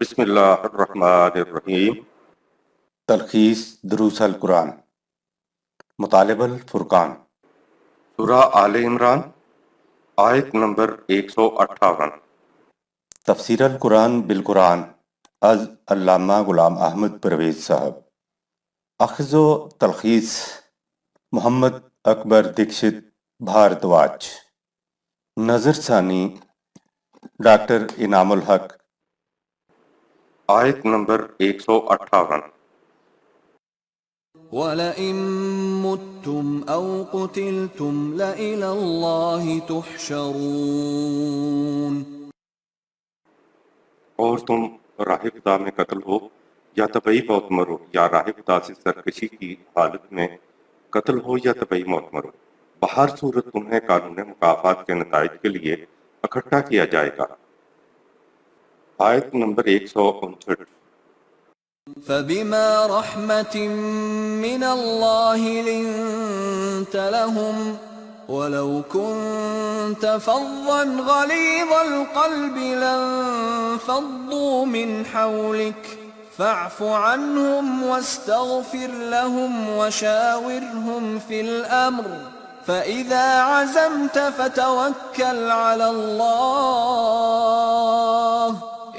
بسم اللہ الرحمن الرحیم۔ تلخیص دروس القرآن، مطالب الفرقان، سورہ آل عمران، آیت نمبر 158۔ تفسیر القرآن بالقرآن از علامہ غلام احمد پرویز صاحب۔ اخذ و تلخیص محمد اکبر دکشت بھارتواج، نظر ثانی ڈاکٹر انعام الحق۔ آیت نمبر 158۔ وَلَئِن مُتُّمْ أَوْ قُتِلْتُمْ لَإِلَى اللَّهِ تُحْشَرُونَ۔ اور تم راہ خدا میں قتل ہو یا طبعی موت مرو، یا راہ خدا سے سرکشی کی حالت میں قتل ہو یا طبعی موت مرو، بہر صورت تمہیں قانون مکافات کے نتائج کے لیے اکٹھا کیا جائے گا۔ آیت نمبر 159۔ فَبِمَا رَحْمَةٍ مِّنَ اللَّهِ لِنتَ لَهُمْ وَلَوْ كُنتَ فَظًّا غَلِيظَ الْقَلْبِ لَانفَضُّوا مِنْ حَوْلِكَ فَاعْفُ عَنْهُمْ وَاسْتَغْفِرْ لَهُمْ وَشَاوِرْهُمْ فِي الْأَمْرِ فَإِذَا عَزَمْتَ فَتَوَكَّلْ عَلَى اللَّهِ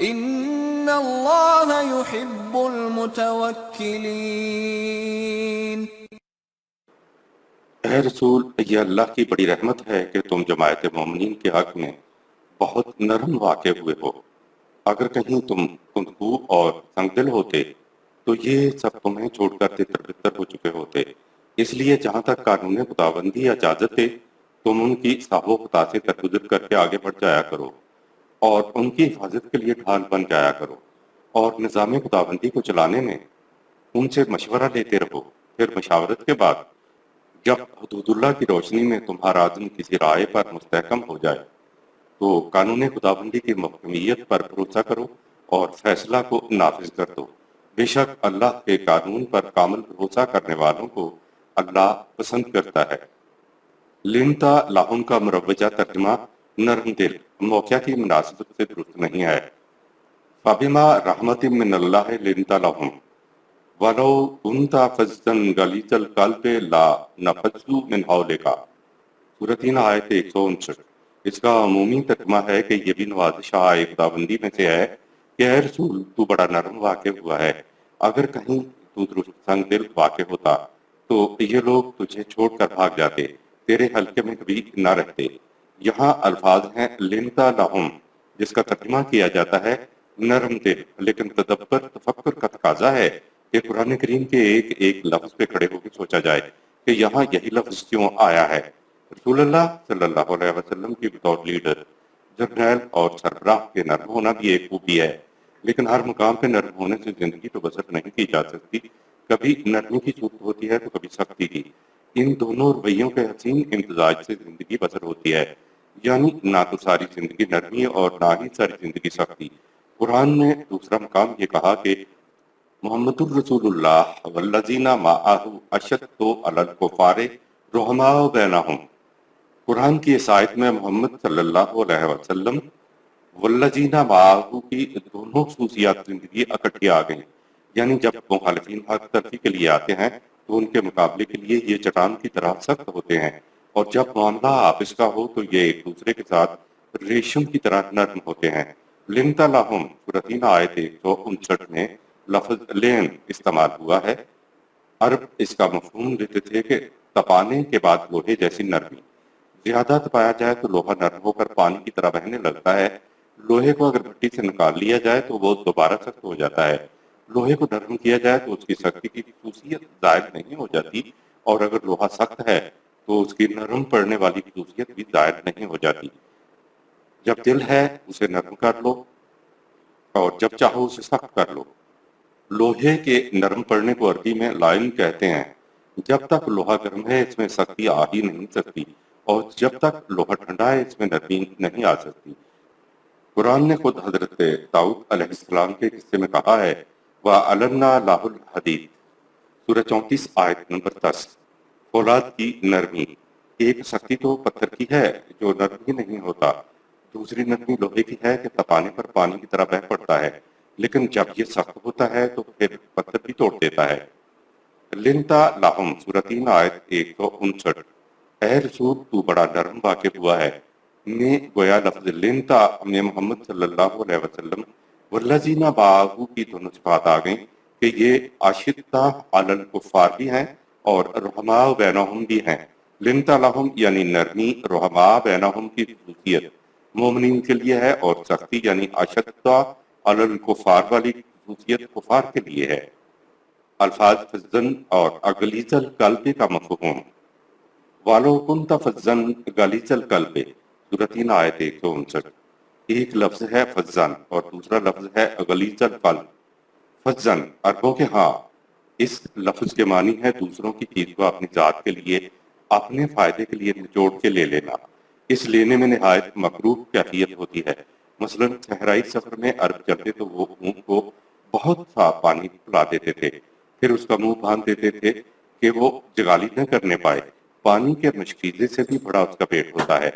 إِنَّ اللَّهَ يُحِبُّ الْمُتَوَكِّلِينَ۔ اے رسول، یہ اللہ کی بڑی رحمت ہے کہ تم جماعت مومنین کے حق میں بہت نرم واقع ہوئے ہو۔ اگر کہیں تم کندکو اور تنگ دل ہوتے تو یہ سب تمہیں چھوڑ کر تتر بتر ہو چکے ہوتے۔ اس لیے جہاں تک قانون خداوندی اجازت دے تم ان کی صاحب و خطا سے درگزر کر کے آگے بڑھ جایا کرو اور ان کی حفاظت کے لیے ڈھال بن جایا کرو، اور نظام خداوندی کو چلانے میں ان سے مشورہ لیتے رہو۔ پھر مشاورت کے بعد جب حدود اللہ کی روشنی میں تمہارا عزم کسی رائے پر مستحکم ہو جائے تو قانون خداوندی کی محکمیت پر بھروسہ کرو اور فیصلہ کو نافذ کر دو۔ بے شک اللہ کے قانون پر کامل بھروسہ کرنے والوں کو اللہ پسند کرتا ہے۔ لنتا لاہم کا مروجہ ترجمہ نرم دل، موقع کی مناسبت سے درست نہیں ہے۔ فبما رحمت من اللہ لنتا لاہم وَلَوْ كُنْتَ فَظًّا غَلِيظَ الْقَلْبِ لَانفَضُّوا مِنْ حَوْلِكَ۔ سورۃ 3 آیت 159۔ اس کا عمومی ترجمہ ہے کہ یہ بھی نوازش خداوندی میں سے ہے کہ اے رسول تو بڑا نرم واقع ہوا ہے۔ اگر کہیں تو درست سنگ دل واقع ہوتا تو یہ لوگ تجھے چھوڑ کر بھاگ جاتے، تیرے حلقے میں کبھی نہ رہتے۔ یہاں الفاظ ہیں لنتا لہم، جس کا ترجمہ کیا جاتا ہے نرم دل، لیکن تدبر تفکر کا تقاضا ہے کہ قرآن کریم کے ایک ایک لفظ پہ کھڑے ہو کے سوچا جائے کہ یہاں یہی لفظ کیوں آیا ہے۔ رسول اللہ صلی اللہ علیہ وسلم کی بطور لیڈر، جرنیل اور سربراہ کے نرم ہونا بھی ایک خوبی ہے، لیکن ہر مقام پہ نرم ہونے سے زندگی تو بسر نہیں کی جا سکتی۔ کبھی نرمی کی صورت ہوتی ہے تو کبھی سختی کی۔ ان دونوں رویوں کے حسین امتزاج سے زندگی بسر ہوتی ہے، یعنی نہ تو ساری زندگی نرمی اور نہ ہی ساری زندگی سختی۔ قرآن نے دوسرا مقام یہ کہا کہ محمد الرسول اللہ والذین معہ اشد علی الکفار رحماء بینہم۔ قرآن کی اس آیت میں محمد صلی اللہ علیہ وسلم والذین معہ کی دونوں خصوصیات زندگی اکٹھی آ گئیں، یعنی جب مخالفین حق تلفی کے لیے آتے ہیں تو ان کے مقابلے کے لیے یہ چٹان کی طرح سخت ہوتے ہیں، اور جب معاملہ آپس کا ہو تو یہ ایک دوسرے کے ساتھ ریشم کی طرح نرم ہوتے ہیں۔ لنتا لہم سورۃ 3 آیت 159 میں لفظ لین استعمال ہوا ہے۔ عرب اس کا مفہوم دیتے تھے کہ تپانے کے بعد لوہے جیسی نرمی۔ زیادہ تپایا جائے تو لوہا نرم ہو کر پانی کی طرح بہنے لگتا ہے۔ لوہے کو اگر بھٹی سے نکال لیا جائے تو وہ دوبارہ سخت ہو جاتا ہے۔ لوہے کو نرم کیا جائے تو اس کی سختی کی خصوصیت ظاہر نہیں ہو جاتی، اور اگر لوہا سخت ہے تو اس کی نرم پڑنے والی خصوصیت بھی ظاہر نہیں ہو جاتی۔ جب دل ہے اسے نرم کر لو اور جب چاہو اسے سخت کر لو۔ لوہے کے نرم پڑنے کو عربی میں لائن کہتے ہیں۔ جب تک لوہا گرم ہے اس میں سختی آ ہی نہیں سکتی، اور جب تک لوہا ٹھنڈا ہے اس میں نرمی نہیں آ سکتی۔ قرآن نے خود حضرت داؤد علیہ السلام کے قصے میں کہا ہے وَأَلَنَّا لَهُ الْحَدِيدَ، سورہ 34 آیت نمبر 10۔ فولاد کی نرمی، ایک سختی تو پتھر کی ہے جو نرم ہی نہیں ہوتا، دوسری نرمی لوہے کی ہے کہ تپانے پر پانی کی طرح بہہ پڑتا ہے، لیکن جب یہ سخت ہوتا ہے تو پھر پتھر بھی توڑ دیتا ہے۔ لنتا لاہم سورۃ 3 آیت 159۔ اے رسول تو بڑا نرم واقع ہوا ہے۔ میں گویا لفظ لنتا میں محمد صلی اللہ علیہ وسلم والذین معہ کی دونوں صفات آ گئیں کہ یہ اشداء علی الکفار بھی ہیں اور رحماء بینہم بھی ہیں۔ لنتا لہم یعنی نرمی، رحماء بینہم کی خصوصیت مومنین کے لیے ہے، اور سختی یعنی اشداء علی الکفار والی خصوصیت کفار کے لیے ہے۔ الفاظ فزن اور غلیظ القلب کا مفہوم۔ وَلَوْ كُنْتَ فَظًّا غَلِيظَ الْقَلْبِ سورۃ 3 آیت 159۔ ایک لفظ ہے فزن اور دوسرا لفظ ہے غلیظ القلب۔ فزن عربوں کے ہاں اس لفظ کے معنی ہے دوسروں کی چیز کو اپنی ذات کے لیے، اپنے فائدے کے لیے نچوڑ کے لے لینا۔ اس لینے میں نہایت مکروہ کیفیت ہوتی ہے۔ مثلا صحرائی سفر میں عرب چلتے تو وہ اونٹ کو بہت سا پانی پلا دیتے تھے، پھر اس کا منہ باندھ دیتے تھے کہ وہ جگالی نہ کرنے پائے۔ پانی کے مشکیزے سے بھی بڑا اس کا پیٹ ہوتا ہے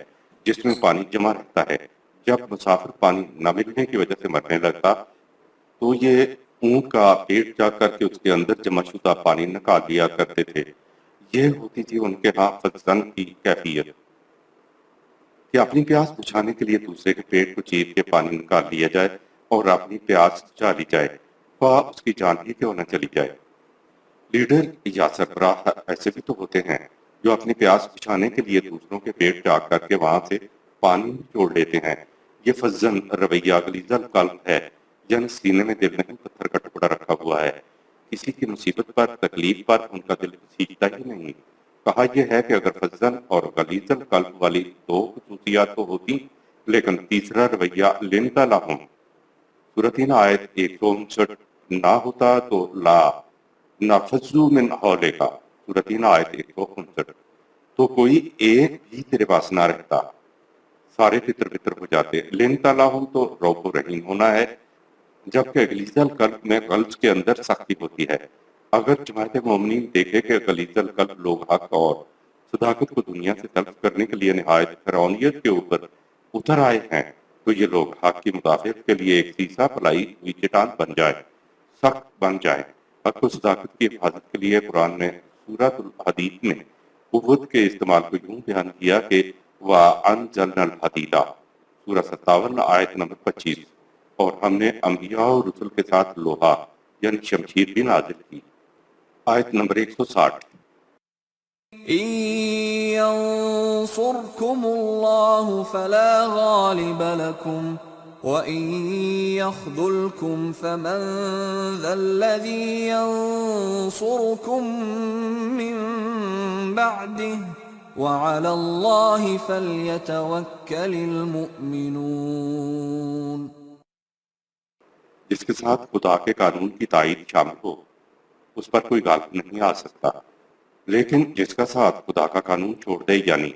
جس میں پانی جمع رہتا ہے۔ جب مسافر پانی نہ ملنے کی وجہ سے مرنے لگتا تو یہ اونٹ کا پیٹ جا کر کے اس کے اندر جمع شدہ پانی نکال لیا کرتے تھے۔ یہ ہوتی تھی ان کے ہاں فزن کی کیفیت کہ اپنی پیاس بجھانے کے لیے دوسرے کے پیٹ کو چیر کے پانی نکال لیا جائے اور اپنی پیاس بجھا لی جائے، خواہ اس کی جان ہی کیوں نہ چلی جائے۔ لیڈر یا سربراہ ایسے بھی تو ہوتے ہیں جو اپنی پیاس بجھانے کے لیے دوسروں کے پیٹ جا کر کے وہاں سے پانی چھوڑ لیتے ہیں۔ یہ فزن رویہ غلیظ القلب ہے، یعنی سینے میں دل نہیں پتھر کا ٹکڑا رکھا ہوا ہے۔ کسی کی مصیبت پر، تکلیف پر ان کا دل سیکھتا ہی نہیں۔ کہا یہ ہے کہ اگر فزن اور غلیظ القلب والی دو خصوصیات تو ہوتی، لیکن تیسرا رویہ لنتا لہم سورۃ 3 آیت 159 نہ ہوتا تو لا نفذوا من حولک سورۃ 3 آیت 159، تو کوئی ایک بھی تیرے پاس نہ رہتا، سارے تتر بتر ہو جاتے۔ لنتا لہم تو رعب و رحیم ہونا ہے، جبکہ غلیظ القلب میں غلظ کے اندر سختی ہوتی ہے۔ اگر جماعت مومنین دیکھے کہ غلیظ القلب لوگ حق اور صداقت کو دنیا سے طلب کرنے کے لیے نہایت فرعونیت کے اوپر اتر آئے ہیں، تو یہ لوگ حق کی مدافعت کے لیے ایک سیسا پلائی ہوئی چٹان بن جائے، سخت بن جائے۔ حق و صداقت کی حفاظت کے لیے قرآن نے سورۃ الحدید میں قوت کے استعمال کو یوں بیان کیا کہ وَأَنزَلْنَا الْحَدِيدَ سورہ 57 آیت نمبر 25، اور ہم نے انبیاء اور رسل کے ساتھ لوہا یعنی شمشیر بھی نازل کی۔ آیت نمبر 160۔ إن ينصركم الله فلا غالب لكم وإن يخذلكم فمن ذا الذي ينصركم من بعده وعلى الله فليتوكل المؤمنون۔ جس کے ساتھ خدا کے قانون کی تائید شامل ہو اس پر کوئی غالب نہیں آ سکتا، لیکن جس کا ساتھ خدا کا قانون چھوڑ دے، یعنی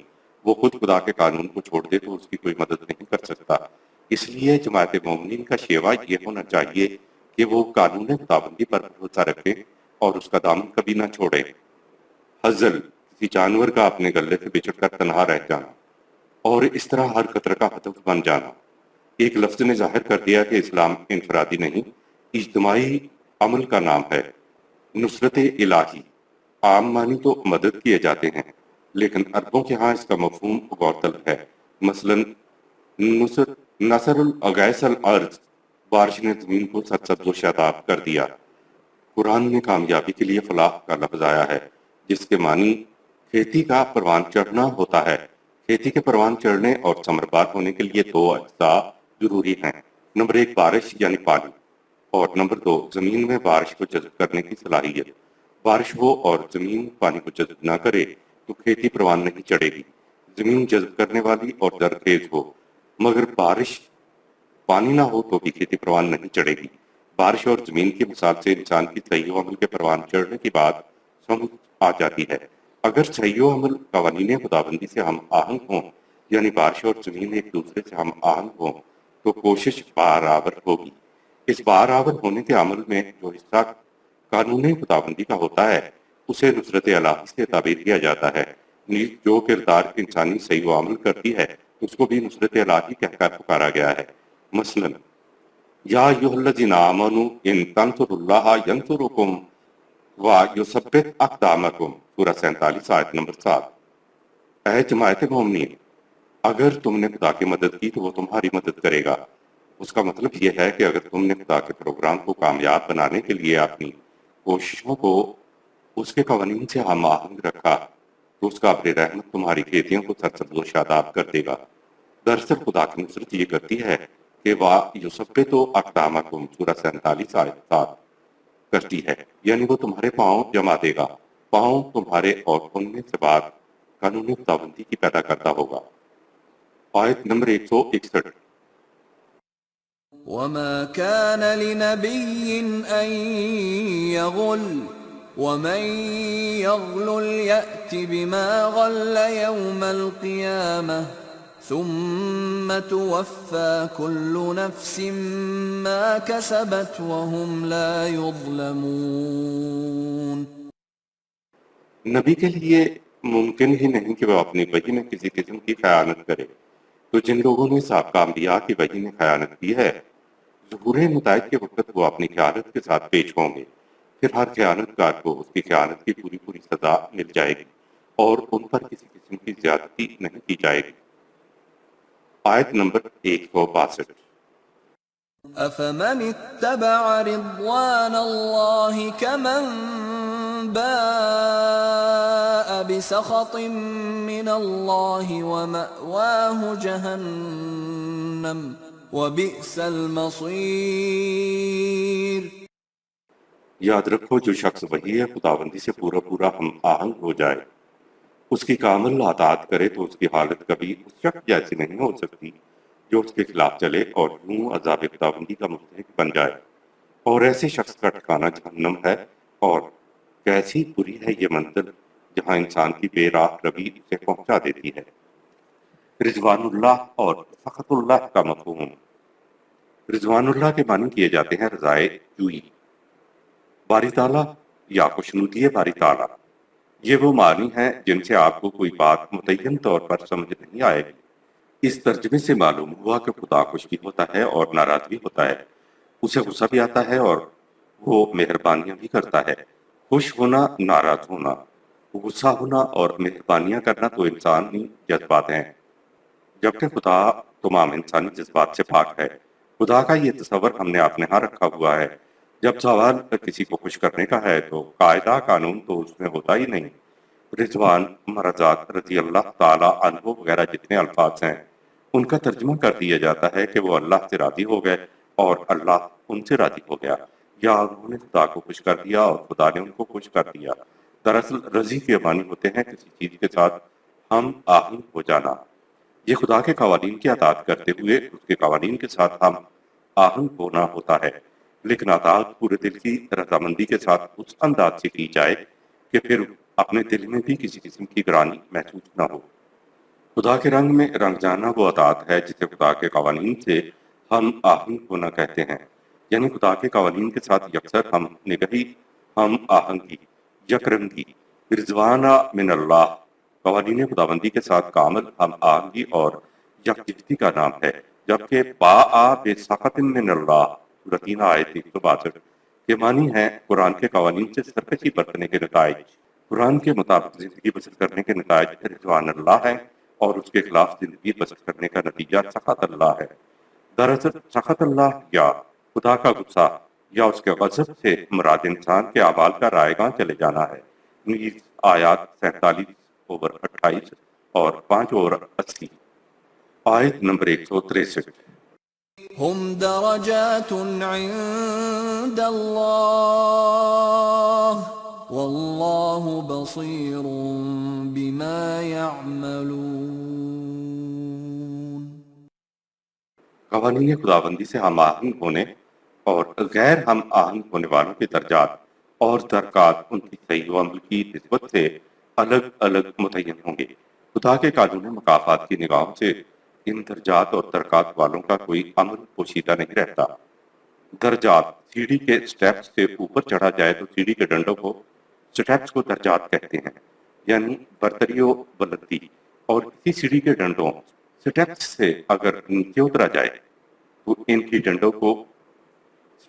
وہ خود خدا کے قانون کو چھوڑ دے، تو اس کی کوئی مدد نہیں کر سکتا۔ اس لیے جماعت مومنین کا شیوا یہ ہونا چاہیے کہ وہ قانون خداوندی پر بھروسہ رکھے اور اس کا دامن کبھی نہ چھوڑے۔ حزل کسی جانور کا اپنے گلے سے بچھڑ کر تنہا رہ جانا اور اس طرح ہر خطرہ کا ہدف بن جانا۔ ایک لفظ نے ظاہر کر دیا کہ اسلام انفرادی نہیں، اجتماعی عمل کا نام ہے۔ نصرت الہی عام معنی تو مدد کیے جاتے ہیں، لیکن عربوں کے ہاں اس کا مفہوم غور طلب ہے۔ مثلا نصر الاغیث الارض، بارش نے زمین کو سرسبز و شاداب کر دیا۔ قرآن میں کامیابی کے لیے فلاح کا لفظ آیا ہے جس کے معنی کھیتی کا پروان چڑھنا ہوتا ہے۔ کھیتی کے پروان چڑھنے اور ثمربار ہونے کے لیے دو اجزاء ضروری ہیں، نمبر 1 بارش یعنی پانی، اور نمبر 2 زمین میں بارش کو جذب کرنے کی صلاحیت۔ بارش ہو اور زمین پانی کو جذب نہ کرے تو کھیتی پروان نہیں چڑھے گی۔ زمین جذب کرنے والی اور زرخیز ہو مگر بارش پانی نہ ہو تو بھی کھیتی پروان نہیں چڑھے گی۔ بارش اور زمین کی مثال سے انسان کی صحیح و عمل کے پروان چڑھنے کی بات سمجھ آ جاتی ہے۔ اگر صحیح و عمل قوانین خداوندی سے ہم آہنگ ہوں، یعنی بارش اور زمین ایک دوسرے سے ہم آہنگ ہوں، تو کوشش برابر ہوگی۔ اس برابر ہونے کے عمل میں جو حصہ قانون خداوندی کا ہوتا ہے اسے نصرت الہی سے تعبیر کیا جاتا ہے۔ نیز جو کردار انسانی صحیح و عمل کرتی ہے اس کو بھی نصرت الہی کہہ کر پکارا گیا ہے۔ مثلا یا ایھا الذین آمنوا ان تنصروا اللہ ینصرکم ویثبت اقدامکم، سورہ 47 آیت نمبر 7۔ اے جماعت مومنین، اگر تم نے خدا کی مدد کی تو وہ تمہاری مدد کرے گا۔ اس کا مطلب یہ ہے کہ اگر تم نے خدا کے پروگرام کو کامیاب بنانے کے لیے اپنی کوششوں کو اس کے قوانین سے ہم آہنگ رکھا تو اس کا ابر رحمت تمہاری کھیتیوں کو سرسبز و شاداب کر دے گا۔ دراصل خدا کی نصرت یہ کرتی ہے کہ یثبت اقدامکم، سورہ 47 آیت 7 کرتی ہے، یعنی وہ تمہارے پاؤں جما دے گا۔ پاؤں تمہارے اور ان میں سے بعد قانون خداوندی کی پیدا کرتا ہوگا۔ آیت نمبر 161۔ وما كان لنبي أن يغل ومن يغل يأت بما غل يوم القيامة ثم توفى كل نفس ما كسبت وهم لا يظلمون۔ نبی کے لیے ممکن ہی نہیں کہ وہ اپنی وحی میں کسی قسم کی خیانت کرے، تو جن لوگوں نے سابقہ انبیاء کی وحی میں خیانت کی ہے، ظہور نتائج کے وقت وہ اپنی خیانت کے ساتھ پیش ہوں گے، پھر ہر خیانت کار کو اس کی خیانت کی پوری پوری سزا مل جائے گی اور ان پر کسی قسم کی زیادتی نہیں کی جائے گی۔ آیت نمبر 162۔ أفمن اتبع رضوان الله كمن باء بسخط من الله ومأواه جهنم وبئس المصير۔ یاد رکھو، جو شخص وحی خداوندی سے پورا پورا ہم آہنگ ہو جائے، اس کی کامل اطاعت کرے، تو اس کی حالت کبھی اس شخص جیسی نہیں ہو سکتی جو اس کے خلاف چلے اور یوں عذاب خداوندی کا مستحق بن جائے، اور ایسے شخص کا ٹھکانہ جہنم ہے، اور کیسی بری ہے یہ منزل جہاں انسان کی بے راہ روی اسے پہنچا دیتی ہے۔ رضوان اللہ اور سخط اللہ کا مفہوم۔ رضوان اللہ کے معنی کیے جاتے ہیں رضائے جوئی، باری تعالیٰ یا خوشنودی باری تعالیٰ۔ یہ وہ معنی ہیں جن سے آپ کو کوئی بات متعین طور پر سمجھ نہیں آئے گی۔ اس ترجمے سے معلوم ہوا کہ خدا خوش بھی ہوتا ہے اور ناراض بھی ہوتا ہے، اسے غصہ بھی آتا ہے اور وہ مہربانیاں بھی کرتا ہے۔ خوش ہونا، ناراض ہونا، غصہ ہونا اور مہربانیاں کرنا تو انسانی جذبات ہیں، جبکہ خدا تمام انسانی جذبات سے پاک ہے۔ خدا کا یہ تصور ہم نے اپنے ہاں رکھا ہوا ہے، جب سوال کسی کو خوش کرنے کا ہے تو قاعدہ قانون تو اس میں ہوتا ہی نہیں۔ رضوان، مرضات، رضی اللہ تعالیٰ عنہ وغیرہ جتنے الفاظ ہیں، ان کا ترجمہ کر دیا جاتا ہے کہ وہ اللہ سے راضی ہو گئے اور اللہ ان سے راضی ہو گیا، یا انہوں نے خدا کو خوش کر دیا اور خدا نے ان کو خوش کر دیا۔ دراصل رضی کے معنی ہوتے ہیں کسی چیز کے ساتھ ہم آہنگ ہو جانا۔ یہ خدا کے قوانین کی اطاعت کرتے ہوئے اس کے قوانین کے ساتھ ہم آہنگ ہونا ہوتا ہے، لیکن اطاعت پورے دل کی رضامندی کے ساتھ اس انداز سے کی جائے کہ پھر اپنے دل میں بھی کسی قسم کی گرانی محسوس نہ ہو۔ خدا کے رنگ میں رنگ جانا وہ اطاعت ہے جسے خدا کے قوانین سے ہم آہنگ ہونا کہتے ہیں، یعنی خدا کے قوانین کے ساتھ یکسر ہم نگہی، ہم آہنگی، یک رنگی۔ رضوانہ من اللہ قوانین خداوندی کے ساتھ کامل ہم آہنگی اور یکجہتی کا نام ہے، جبکہ باء بسخط من اللہ، سورہ 3 آیت 162 کے معنی ہیں قرآن کے قوانین سے سرکشی برتنے کے نتائج۔ قرآن کے مطابق زندگی بسر کرنے کے نتائج رضوان اللہ ہیں، اور اس کے خلاف زندگی بسر کرنے کا نتیجہ سخط اللہ ہے۔ دراصل سخط اللہ یا خدا کا غصہ یا اس کے غضب سے مراد انسان کے اعمال کا رائیگاں چلے جانا ہے۔ نیز آیات 47/28 اور 5/80۔ آیت نمبر 163۔ هم درجات عند الله والله بصير بما يعملون۔ قوانین خداوندی سے ہم آہنگ ہونے اور غیر ہم آہنگ ہونے والوں کے درجات اور درکات ان کی صحیح و عمل کی نسبت سے الگ الگ متعین ہوں گے۔ خدا کے قانون مکافات کی نگاہوں سے ان درجات اور درکات والوں کا کوئی عمل پوشیدہ نہیں رہتا۔ درجات، سیڑھی کے سٹیپس سے اوپر چڑھا جائے تو سیڑھی کے ڈنڈوں کو سٹیپس کو درجات کہتے ہیں، یعنی برتری و بلندی، اور کسی سیڑھی کے ڈنڈوں سٹیپس سے اگر نیچے اترا جائے تو ان کی ڈنڈوں کو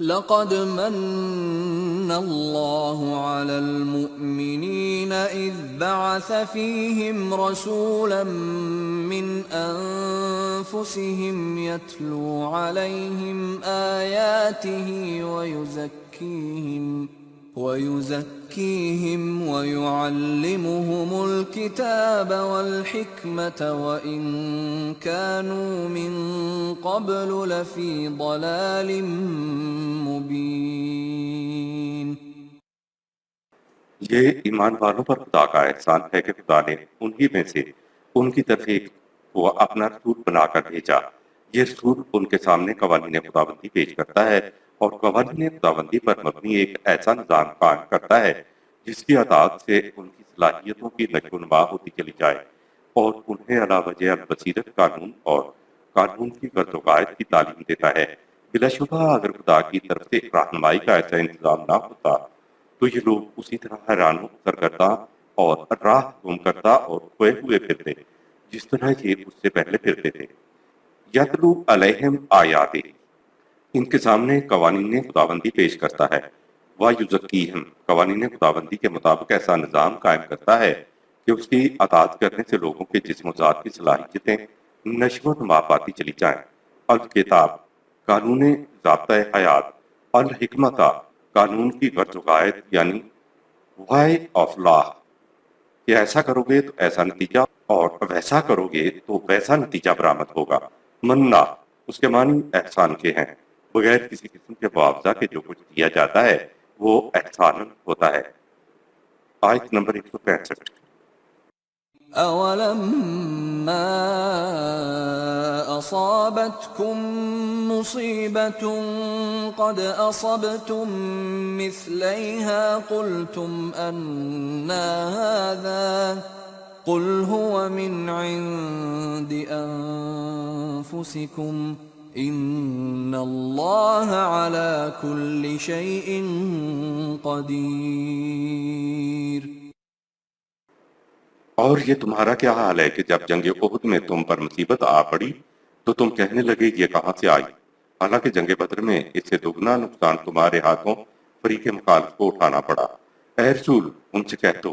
لقد من الله على المؤمنين إذ بعث فيهم رسولا من أنفسهم يتلو عليهم آياته ويزكيهم ويعلمهم الكتاب والحكمة وإن كانوا من قبل لفي ضلال مبين۔ یہ ایمان والوں پر خدا کا احسان ہے کہ خدا نے انہی میں سے ان کی طرف ایک کو اپنا رسول بنا کر بھیجا۔ یہ رسول ان کے سامنے قوانین خداوندی پیش کرتا ہے اور قوانین خداوندی پر مبنی ایک ایسا نظام قائم کرتا ہے جس کی اطاعت سے ان کی صلاحیتوں کی نشو و نما ہوتی چلی جائے، اور انہیں علی وجہ البصیرت قانون اور قانون کی غرض و غایت کی تعلیم دیتا ہے۔ بلا شبہ اگر خدا کی طرف سے رہنمائی کا ایسا انتظام نہ ہوتا تو یہ لوگ اسی طرح حیران سرگرداں اور راہ گم کرتا اور کھوئے ہوئے پھرتے جس طرح یہ اس سے پہلے پھرتے تھے۔ یتلو علیہم آیات، ان کے سامنے قوانین خداوندی پیش کرتا ہے۔ وَيُزَكِّيهِمْ، قوانین خداوندی کے مطابق ایسا نظام قائم کرتا ہے کہ اس کی اطاعت کرنے سے لوگوں کے جسم و ذات کی صلاحیتیں نشو و نما پاتی چلی جائیں۔ الکتاب، قانون ضابطۂ حیات، الحکمت، قانون کی غرض و غایت یعنی وائی آف لا، کہ ایسا کرو گے تو ایسا نتیجہ اور ویسا کرو گے تو ویسا نتیجہ برآمد ہوگا۔ مننا، اس کے معنی احسان کے ہیں، بغیر کسی قسم کے معاوضہ کے جو کچھ دیا جاتا ہے وہ احسان ہوتا ہے۔ آیت نمبر 165۔ أَوَلَمَّا أَصَابَتْكُم مُّصِيبَةٌ قَدْ أَصَبْتُم مِّثْلَيْهَا قُلْتُمْ أَنَّىٰ هَٰذَا قُلْ هُوَ مِنْ عِندِ أَنفُسِكُمْ إِنَّ اللَّهَ عَلَىٰ كُلِّ شَيْءٍ قَدِيرٌ۔ اور یہ تمہارا کیا حال ہے کہ جب جنگ احد میں تم پر مصیبت آ پڑی تو تم کہنے لگے یہ کہاں سے آئی، حالانکہ جنگ بدر میں اس سے دگنا نقصان تمہارے ہاتھوں فریق مخالف کو اٹھانا پڑا۔ اے رسول، ان سے کہہ دو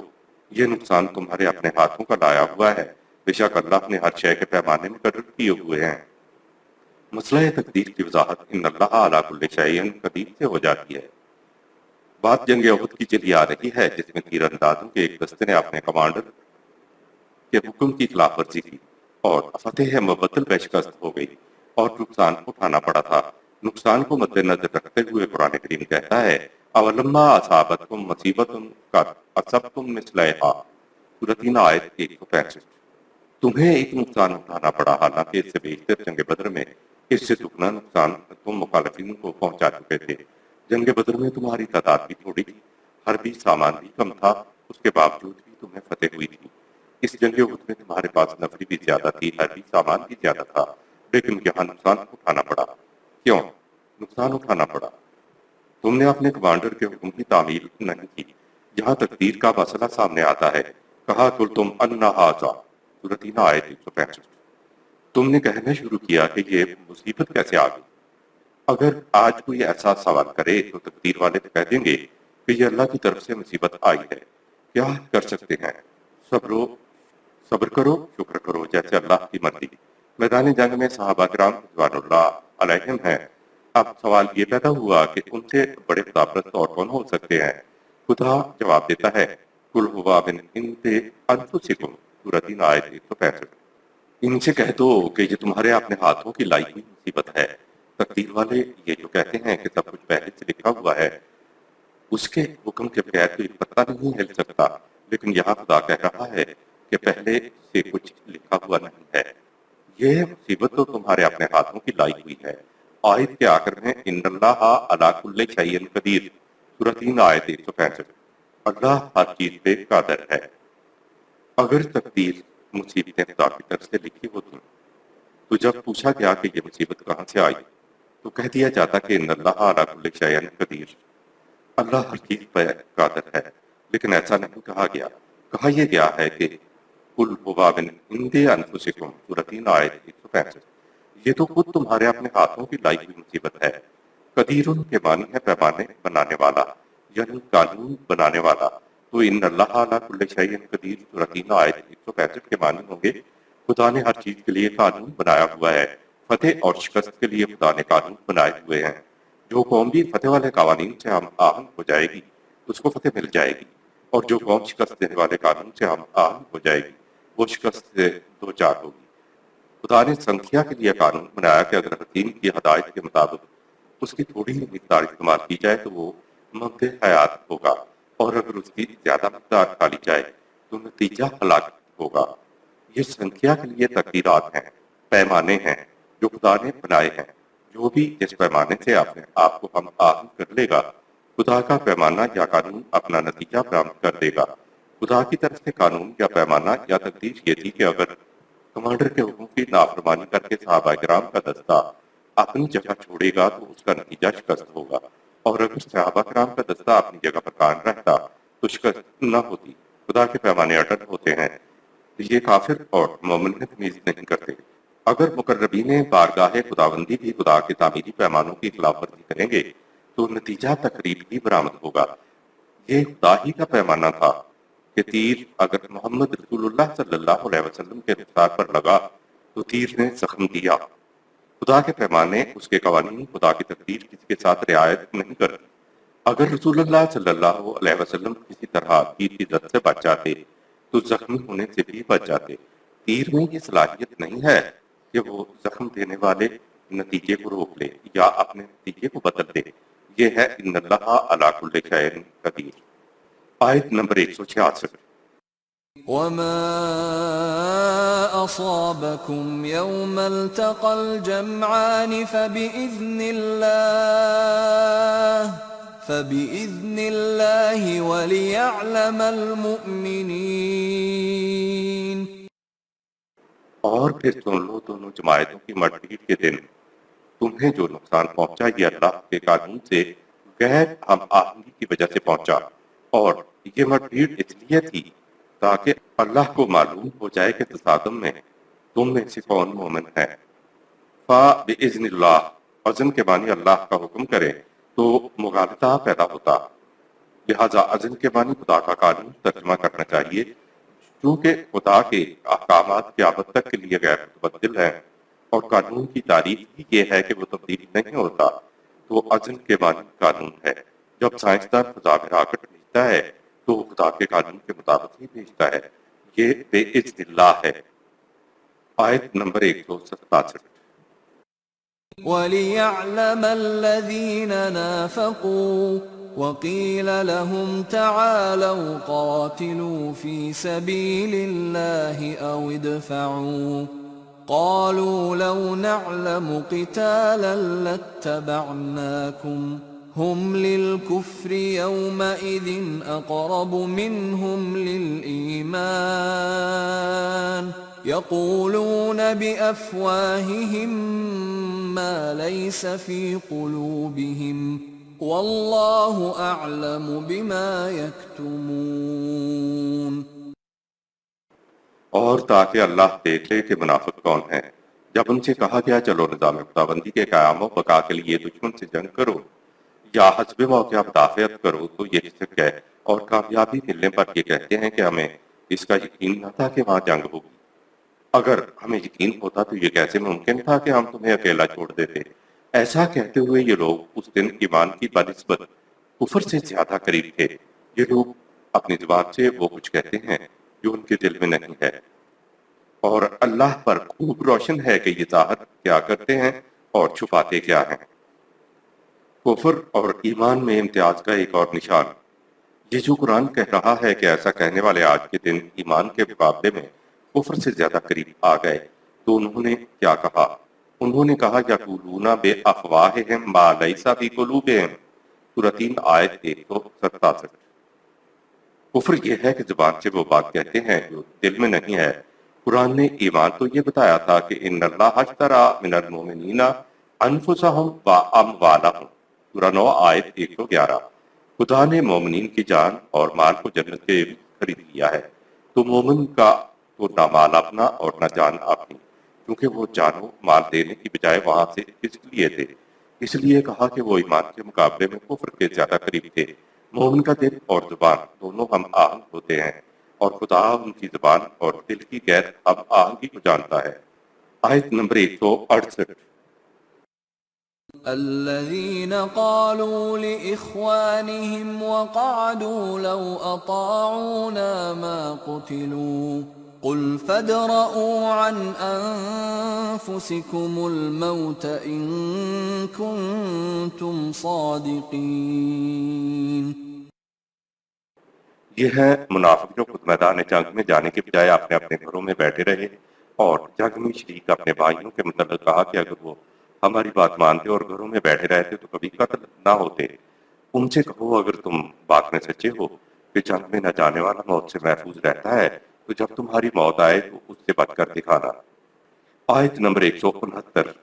یہ نقصان تمہارے اپنے ہاتھوں کا لایا ہوا ہے، بے شک اللہ نے ہر شے کے پیمانے مقرر کیے ہوئے ہیں۔ مسئلہ تقدیر کی وضاحت ان اللہ علی کل شیء قدیر سے ہو جاتی ہے۔ بات جنگ احد کی چلی آ رہی ہے جس میں تیر اندازوں کے ایک دستے نے اپنے کمانڈر کے حکم کی خلاف ورزی کی اور فتح مبدل پہ شکست ہو گئی اور نقصان اٹھانا پڑا تھا۔ نقصان کو مد نظر رکھتے ہوئے قرآن کریم کہتا ہے اولما اصابتکم مصیبت قد اصبتم مثلہا، سورۃ 3 آیت 165۔ تمہیں ایک نقصان اٹھانا پڑا حالانکہ اس سے بیشتر جنگ بدر میں اس سے دگنا نقصان تم مخالفین کو پہنچا چکے تھے۔ جنگ بدر میں تمہاری تعداد بھی تھوڑی تھی، حربی سامان بھی کم تھا، اس کے باوجود بھی تمہیں فتح ہوئی تھی۔ اس جنگ احد میں تمہارے پاس نفری بھی زیادہ تھی، حربی سامان بھی زیادہ تھا، لیکن یہاں نقصان اٹھانا پڑا۔ کیوں نقصان اٹھانا پڑا؟ تم نے اپنے کمانڈر کے حکم کی تعمیل نہیں کی۔ جہاں تقدیر کا مسئلہ سامنے آتا ہے کہا کل تم انا ھذا، سورۃ 3 آیت 165۔ تم نے کہنا شروع کیا کہ یہ مصیبت کیسے آ گئی۔ اگر آج کوئی ایسا سوال کرے تو تقدیر والے تو کہہ دیں گے کہ یہ اللہ کی طرف سے مصیبت آئی ہے، کیا کر سکتے ہیں؟ صبر کرو، شکر کرو، جیسے اللہ کی مرضی۔ میدان جنگ میں صحابہ کرام رضوان اللہ علیہم ہیں۔ اب سوال یہ پیدا ہوا کہ ان سے بڑے خداپرست اور کون ہو سکتے ہیں؟ خدا جواب دیتا ہے قل ھو من عند انفسکم، سورۃ 3 آیت 165۔ ان سے کہہ دو کہ یہ تمہارے اپنے ہاتھوں کی لائی ہوئی مصیبت ہے۔ تقدیر والے یہ جو کہتے ہیں کہ سب کچھ پہلے سے لکھا ہوا ہے، اس کے حکم کے بغیر کوئی پتہ نہیں ہل سکتا، لیکن یہاں خدا کہہ رہا ہے کہ پہلے سے کچھ لکھا ہوا نہیں ہے۔ یہ مصیبت تو تمہارے اپنے ہاتھوں کی لائی ہوئی ہے۔ آیت کے آخر میں ان اللہ علی کل شیء قدیر، سورۃ 3 آیت 165۔ اللہ ہر چیز پہ قادر ہے۔ اگر تقدیر مصیبتیں خدا کی طرف سے لکھی ہوتی تو جب پوچھا گیا کہ یہ مصیبت کہاں سے آئی تو کہہ دیا جاتا کہ ان اللہ علی کل شیء قدیر، اللہ ہر چیز پر قادر ہے، لیکن ایسا نہیں کہا گیا۔ کہا یہ گیا ہے کہ قل ھو من عند انفسکم سورۃ 3 آیت 165، یہ تو خود تمہارے اپنے ہاتھوں کی لائی ہوئی مصیبت ہے۔ قدیر کے معنی ہے پیمانے بنانے والا، یعنی قانون بنانے والا، تو ان اللہ علی کل شیء قدیر سورۃ 3 آیت 165 کے معنی ہوں گے خدا نے ہر چیز کے لیے قانون بنایا ہوا ہے، فتح اور شکست کے لیے خدا نے قانون بنائے ہوئے ہیں۔ جو قوم بھی فتح والے قوانین سے ہم آہنگ ہو جائے گی اس کو فتح مل جائے گی، اور جو قوم شکست دینے والے قانون سے ہم آہنگ ہو جائے گی وہ شکست سے دو چار ہوگی۔ خدا نے سنکھیا کے لیے قانون بنایا کہ اگر حکیم کی ہدایت کے مطابق اس کی تھوڑی ہی مقدار استعمال کی جائے تو وہ ممد حیات ہوگا، اور اگر اس کی زیادہ مقدار کھا لی جائے تو نتیجہ ہلاکت ہوگا۔ یہ سنکھیا کے لیے تقدیرات ہیں، پیمانے ہیں جو خدا نے بنائے ہیں۔ جو بھی جس پیمانے سے اپنے آپ کو ہم آہنگ کر لے گا خدا کا پیمانہ یا قانون اپنا نتیجہ برآمد کر دے گا۔ خدا کی طرف سے قانون یا پیمانہ یا تقدیر یہ تھی کہ اگر کمانڈر کے حکم کی نافرمانی کر کے صحابہ کرام کا دستہ اپنی جگہ چھوڑے گا تو اس کا نتیجہ شکست ہوگا، اور اگر صحابہ کرام کا دستہ اپنی جگہ پر قائم رہتا تو شکست نہ ہوتی۔ خدا کے پیمانے اٹل ہوتے ہیں، یہ کافر اور مومن میں تمیز نہیں کرتے۔ اگر مقربین بارگاہ خداوندی بھی خدا کے تعمیری پیمانوں کی خلاف ورزی کریں گے تو نتیجہ تقریب ہی برآمد ہوگا۔ یہ خدا ہی کا پیمانہ تھا کہ تیر اگر محمد رسول اللہ صلی اللہ علیہ وسلم کے رخسار پر لگا تو تیر نے زخم دیا۔ خدا کے پیمانے، اس کے قوانین، خدا کی تقدیر کسی کے ساتھ رعایت نہیں کرتی۔ اگر رسول اللہ صلی اللہ علیہ وسلم کسی طرح تیر کی زد سے بچ جاتے تو زخمی ہونے سے بھی بچ جاتے۔ تیر میں یہ صلاحیت نہیں ہے کہ وہ زخم دینے والے نتیجے کو روک لے یا اپنے نتیجے کو بدل دے۔ یہ ہے ان اللہ علی کل شیء قدیر۔ آیت نمبر 166۔ وما أصابكم يوم التقى الجمعان فبإذن الله وليعلم المؤمنين۔ اور پھر سن لو دونوں جماعتوں کی مٹ بھیڑ کے دن تمہیں جو نقصان پہنچا یہ اللہ کے قانون سے غیر ہم آہنگی کی وجہ سے پہنچا، اور یہ مٹ بھیڑ اس لیے تھی تاکہ اللہ کو معلوم ہو جائے کہ تصادم میں تم میں سے کون مومن ہے۔ فَبِإِذْنِ اللہ، اذن کے معنی اللہ کا حکم کرے تو مغالطہ پیدا ہوتا، لہذا اذن کے معنی خدا کا قانون ترجمہ کرنا چاہیے، چونکہ خدا کے احکامات قیامت تک کے لیے غیر متبدل ہیں، اور قانون کی تعریف ہی یہ ہے کہ وہ تبدیل نہیں ہوتا، تو اذن کے معنی قانون ہے۔ جب سائنسدان فضا میں راکٹ بھیجتا ہے تو وہ خدا کے قانون کے مطابق ہی بھیجتا ہے، یہ بے اذن اللہ ہے۔ آیت نمبر 167۔ وَلِيَعْلَمَ الَّذِينَ نَافَقُوا وَقِيلَ لَهُمْ تَعَالَوْا قَاتِلُوا فِي سَبِيلِ اللَّهِ أَوِ ادْفَعُوا قَالُوا لَوْ نَعْلَمُ قِتَالًا لَاتَّبَعْنَاكُمْ هُمْ لِلْكُفْرِ يَوْمَئِذٍ أَقْرَبُ مِنْهُمْ لِلْإِيمَانِ يَقُولُونَ بِأَفْوَاهِهِمْ مَا لَيْسَ فِي قُلُوبِهِمْ وَاللَّهُ أَعْلَمُ بِمَا يَكْتُمُونَ۔ اور تاکہ اللہ دیکھ لے کہ منافق کون ہیں، جب ان سے کہا گیا چلو نظام خداوندی کے قیام و بقا کے لیے دشمن سے جنگ کرو یا حسب موقع مدافعت کرو تو یہ ہچک گئے، اور کامیابی ملنے پر یہ کہتے ہیں کہ ہمیں اس کا یقین نہ تھا کہ وہاں جنگ ہوگی۔ اگر ہمیں یقین ہوتا تو یہ کیسے ممکن تھا کہ ہم تمہیں اکیلا چھوڑ دیتے۔ ایسا کہتے ہوئے یہ لوگ اس دن ایمان کی بنسبت کفر سے زیادہ قریب تھے۔ یہ لوگ اپنی زبان سے وہ کچھ کہتے ہیں جو ان کے دل میں نہیں ہے، اور اللہ پر خوب روشن ہے کہ یہ ظاہر کیا کرتے ہیں اور چھپاتے کیا ہیں۔ کفر اور ایمان میں امتیاز کا ایک اور نشان، یہ جو قرآن کہہ رہا ہے کہ ایسا کہنے والے آج کے دن ایمان کے مقابلے میں کفر سے زیادہ قریب آ گئے، تو انہوں نے کیا کہا؟ انہوں نے کہا یقولون بافواہہم ما لیس فی قلوبہم، سورۃ 3 آیت 167۔ کفر یہ ہے کہ زبان سے وہ بات کہتے ہیں جو دل میں نہیں ہے۔ قرآن نے ایمان تو یہ بتایا تھا کہ ان اللہ اشترى من المؤمنین انفسهم واموالهم، سورہ 9 آیت 111۔ خدا نے مومنین کی جان اور مال کو جنت کے خرید لیا ہے، تو مومن کا تو نہ مال اپنا اور نہ جان اپنی، کیونکہ وہ جانو مال دینے کی بجائے وہاں سے اس لیے تھے، اس لیے کہا کہ وہ ایمان کے مقابلے میں کفر کے زیادہ قریب تھے۔ مومن کا دل اور زبان دونوں ہم آہنگ ہوتے ہیں، اور خدا ان کی زبان اور دل کی غیر ہم آہنگی کو جانتا ہے۔ آیت نمبر 168۔ الذين قالوا لإخوانهم وقعدوا لو أطاعونا ما قتلوا قل فادرءوا عن أنفسكم الموت إن كنتم صادقين۔ یہ ہے منافق جو خود میدان جنگ میں جانے کے بجائے اپنے اپنے گھروں میں بیٹھے رہے اور جنگ میں شریک اپنے بھائیوں کے متعلق کہا کہ اگر وہ ہماری بات مانتے اور گھروں میں بیٹھے رہتے تو کبھی قتل نہ ہوتے۔ ان سے کہو اگر تم بات میں سچے ہو کہ جنگ میں نہ جانے والا موت سے محفوظ رہتا ہے تو جب تمہاری موت آئے تو اس سے بچ کر دکھانا۔ آیت نمبر 169۔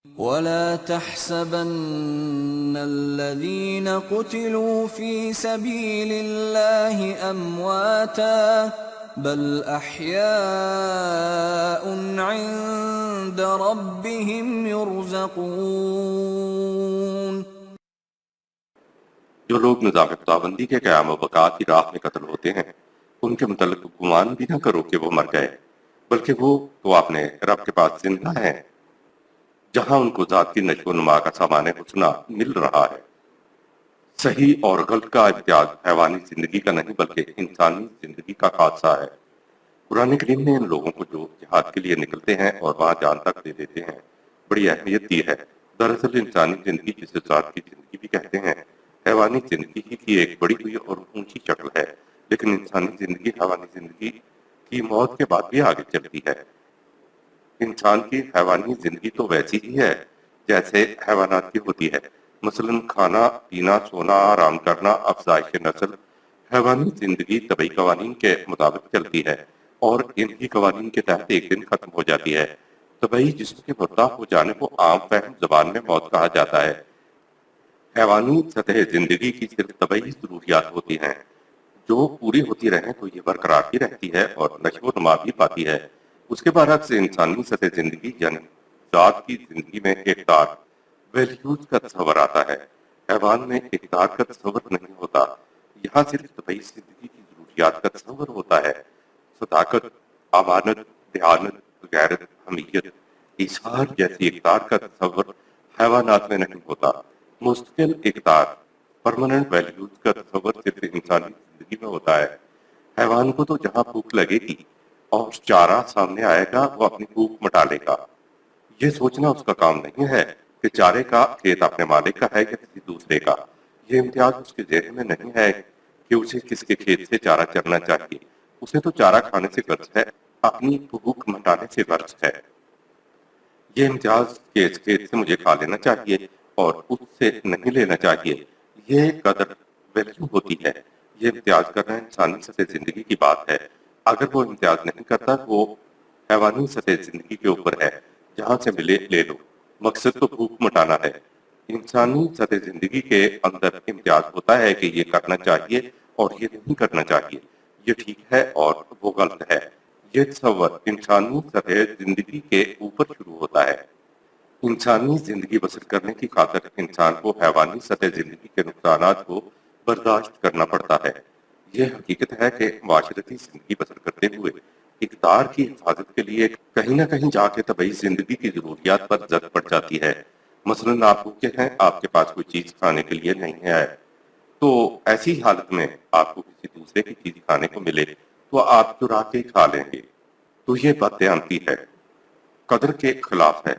ولا تحسبن الذين قتلوا في سبيل الله أمواتا بل أحياء عند ربهم يرزقون۔ جو لوگ نظام خداوندی کے قیام و بقا کی راہ میں قتل ہوتے ہیں ان کے متعلق گمان بھی نہ کرو کہ وہ مر گئے، بلکہ وہ تو اپنے رب کے پاس زندہ ہیں، جہاں ان کو ذات کی نشو و نما کا سامان حسنہ مل رہا ہے۔ صحیح اور غلط کا امتیاز حیوانی زندگی کا نہیں بلکہ انسانی زندگی کا خاصہ ہے۔ قرآن کریم نے ان لوگوں کو جو جہاد کے لیے نکلتے ہیں اور وہاں جان تک دے دیتے ہیں بڑی اہمیت دی ہے۔ دراصل انسانی زندگی جسے ذات کی زندگی بھی کہتے ہیں حیوانی زندگی ہی کی ایک بڑی ہوئی اور اونچی شکل ہے، لیکن انسانی زندگی حیوانی زندگی کی موت کے بعد بھی آگے چلتی ہے۔ انسان کی حیوانی زندگی تو ویسی ہی ہے جیسے حیوانات کی ہوتی ہے، مثلا کھانا پینا سونا آرام کرنا افزائش نسل۔ حیوانی زندگی طبعی قوانین کے مطابق چلتی ہے اور انہی قوانین کے تحت ایک دن ختم ہو جاتی ہے۔ طبعی جسم کے مردہ ہو جانے کو عام فہم زبان میں موت کہا جاتا ہے۔ حیوانی سطح زندگی کی صرف طبعی ضروریات ہوتی ہیں، جو پوری ہوتی رہیں تو یہ برقرار بھی رہتی ہے اور نشو و نما بھی پاتی ہے۔ اس کے برعکس انسانی سطح زندگی یعنی ذات کی زندگی میں اقدار ویلیوز کا تصور آتا ہے، حیوان میں اقدار کا تصور نہیں ہوتا۔ یہاں صرف طبعی زندگی کی ضروریات کا تصور ہوتا ہے۔ صداقت، امانت، دیانت، غیرت، حمیت، ایثار جیسی اقدار کا تصور حیوانات میں نہیں ہوتا۔ مستقل اقدار پرماننٹ ویلیوز کا تصور صرف انسانی زندگی میں ہوتا ہے۔ حیوان کو تو جہاں بھوک لگے گی اور چارہ سامنے آئے گا وہ اپنی بھوک مٹا لے گا۔ یہ سوچنا اس کا کام نہیں ہے کہ چارے کا کھیت اپنے مالک کا ہے یا کسی دوسرے کا۔ یہ امتیاز اس کے ذہن میں نہیں ہے کہ اسے کس کے کھیت سے چارہ چرنا چاہیے۔ اسے تو چارہ کھانے سے غرض ہے، اپنی بھوک مٹانے سے غرض ہے۔ یہ امتیاز کہ اس کھیت سے مجھے کھا لینا چاہیے اور اس سے نہیں لینا چاہیے، یہ قدر ویلیو ہوتی ہے۔ یہ امتیاز کرنا انسانی سطح زندگی کی بات ہے۔ اگر وہ امتیاز نہیں کرتا وہ حیوانی سطح زندگی کے اوپر ہے، جہاں سے ملے لے لو، مقصد تو بھوک مٹانا ہے۔ انسانی سطح زندگی کے اندر امتیاز ہوتا ہے کہ یہ کرنا چاہیے اور یہ نہیں کرنا چاہیے، یہ ٹھیک ہے اور وہ غلط ہے۔ یہ تصور انسانی سطح زندگی کے اوپر شروع ہوتا ہے۔ انسانی زندگی بسر کرنے کی خاطر انسان کو حیوانی سطح زندگی کے نقصانات کو برداشت کرنا پڑتا ہے۔ یہ حقیقت ہے کہ معاشرتی زندگی بسر کرتے ہوئے اقدار کی حفاظت کے لیے کہیں نہ کہیں جا کے طبعی زندگی کی ضروریات پر زد پڑ جاتی ہے۔ مثلا آپ بھوکے ہیں، آپ کے پاس کوئی چیز کھانے کے لیے نہیں ہے، تو ایسی حالت میں آپ کو کسی دوسرے کی چیز کھانے کو ملے تو آپ چرا کے کھا لیں گے، تو یہ بددیانتی ہے، قدر کے خلاف ہے۔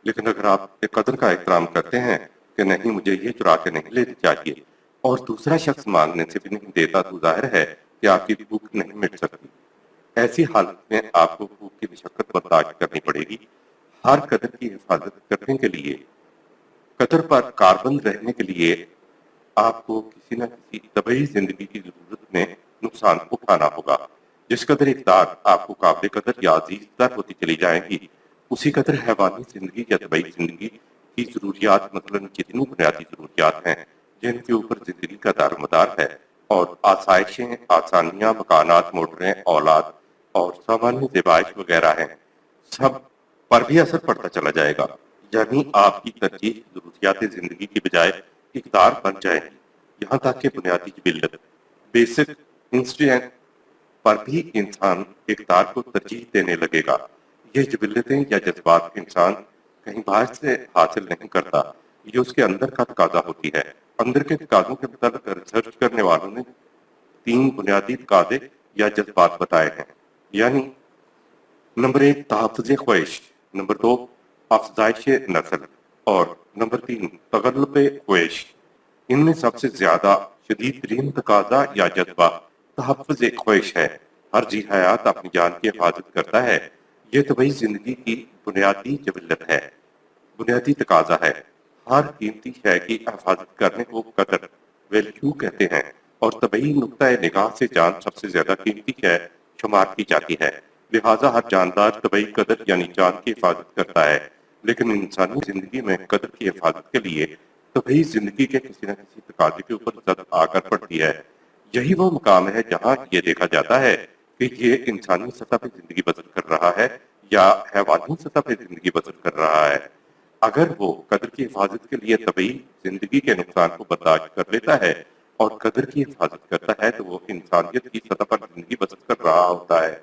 لیکن اگر آپ قدر کا احترام کرتے ہیں کہ نہیں مجھے یہ چرا کے نہیں لینی چاہیے اور دوسرا شخص مانگنے سے بھی نہیں دیتا تو ظاہر ہے کہ آپ کی بھوک نہیں مٹ سکتی۔ ایسی حالت میں آپ کو بھوک کی مشقت برداشت کرنی پڑے گی۔ ہر قدر کی حفاظت کرنے کے لیے، قدر پر کاربند رہنے کے لیے آپ کو کسی نہ کسی طبعی زندگی کی ضرورت میں نقصان اٹھانا ہوگا۔ جس قدر اقدار آپ کو قابل قدر یا عزیز تر ہوتی چلی جائیں گی، اسی قدر حیوانی زندگی یا طبعی زندگی کی ضروریات، مثلاً کتنی بنیادی ضروریات ہیں جن کے اوپر زندگی کا دار و مدار ہے، اور آسائشیں، آسانیاں، مکانات، موٹریں، اولاد اور سامانیہ زیبائش وغیرہ ہیں، سب پر بھی اثر پڑتا چلا جائے گا۔ یعنی آپ کی ترجیح ضروریات زندگی کی بجائے اقدار بن جائے گی، یہاں تک کہ بنیادی جبلت، بیسک انسٹنکٹ پر بھی انسان اقدار کو ترجیح دینے لگے گا۔ یہ جبلتیں یا جذبات انسان کہیں باہر سے حاصل نہیں کرتا، یہ اس کے اندر کا تقاضا ہوتی ہے۔ اندر کے تقاضوں کے متعلق ریسرچ کرنے والوں نے 3 بنیادی تقاضے یا جذبات بتائے ہیں، یعنی نمبر 1 تحفظ خواہش، نمبر 2 افزائش نسل، اور نمبر 3 تغلب خواہش۔ ان میں سب سے زیادہ شدید ترین تقاضا یا جذبہ تحفظ خواہش ہے۔ ہر جی حیات اپنی جان کی حفاظت کرتا ہے، یہ طبعی زندگی کی بنیادی جبلت ہے، بنیادی تقاضا ہے۔ ہر قیمتی شے کی حفاظت کرنے کو قدر، ویلیو کہتے ہیں، اور طبعی نقطۂ نگاہ سے جان سب سے زیادہ قیمتی شے شمار کی جاتی ہے، لہٰذا ہر جاندار طبعی قدر یعنی جان کی حفاظت کرتا ہے۔ لیکن انسانی زندگی میں قدر کی حفاظت کے لیے طبعی زندگی کے کسی نہ کسی تقاضے کے اوپر زد آ کر پڑتی ہے۔ یہی وہ مقام ہے جہاں یہ دیکھا جاتا ہے کہ یہ انسانی سطح پہ زندگی بسر کر رہا ہے یا حیوانی سطح پہ زندگی بسر کر رہا ہے۔ اگر وہ قدر کی حفاظت کے لیے طبعی زندگی کے نقصان کو برداشت کر لیتا ہے اور قدر کی حفاظت کرتا ہے تو وہ انسانیت کی سطح پر زندگی بسر کر رہا ہوتا ہے۔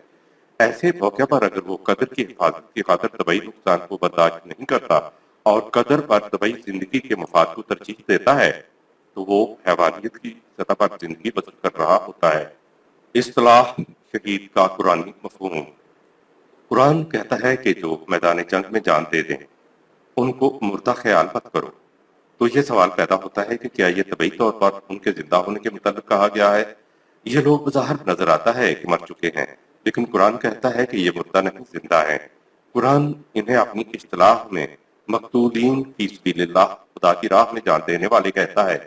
ایسے موقع پر اگر وہ قدر کی حفاظت کی خاطر طبعی نقصان کو برداشت نہیں کرتا اور قدر پر طبعی زندگی کے مفاد کو ترجیح دیتا ہے تو وہ حیوانیت کی سطح پر زندگی بسر کر رہا ہوتا ہے۔ اصطلاح شہید کا قرآنی مفہوم۔ قرآن کہتا ہے کہ جو میدان جنگ میں جان دے دیں ان کو مردہ خیال مت کرو۔ تو یہ سوال پیدا ہوتا ہے کہ کیا یہ طبعی طور پر ان کے زندہ ہونے کے متعلق کہا گیا ہے؟ یہ لوگ بظاہر نظر آتا ہے کہ مر چکے ہیں، لیکن قرآن کہتا ہے کہ یہ مردہ نہیں، زندہ ہیں۔ قرآن انہیں اپنی اصطلاح میں مقتولین فی سبیل اللہ، خدا کی راہ میں جان دینے والے کہتا ہے،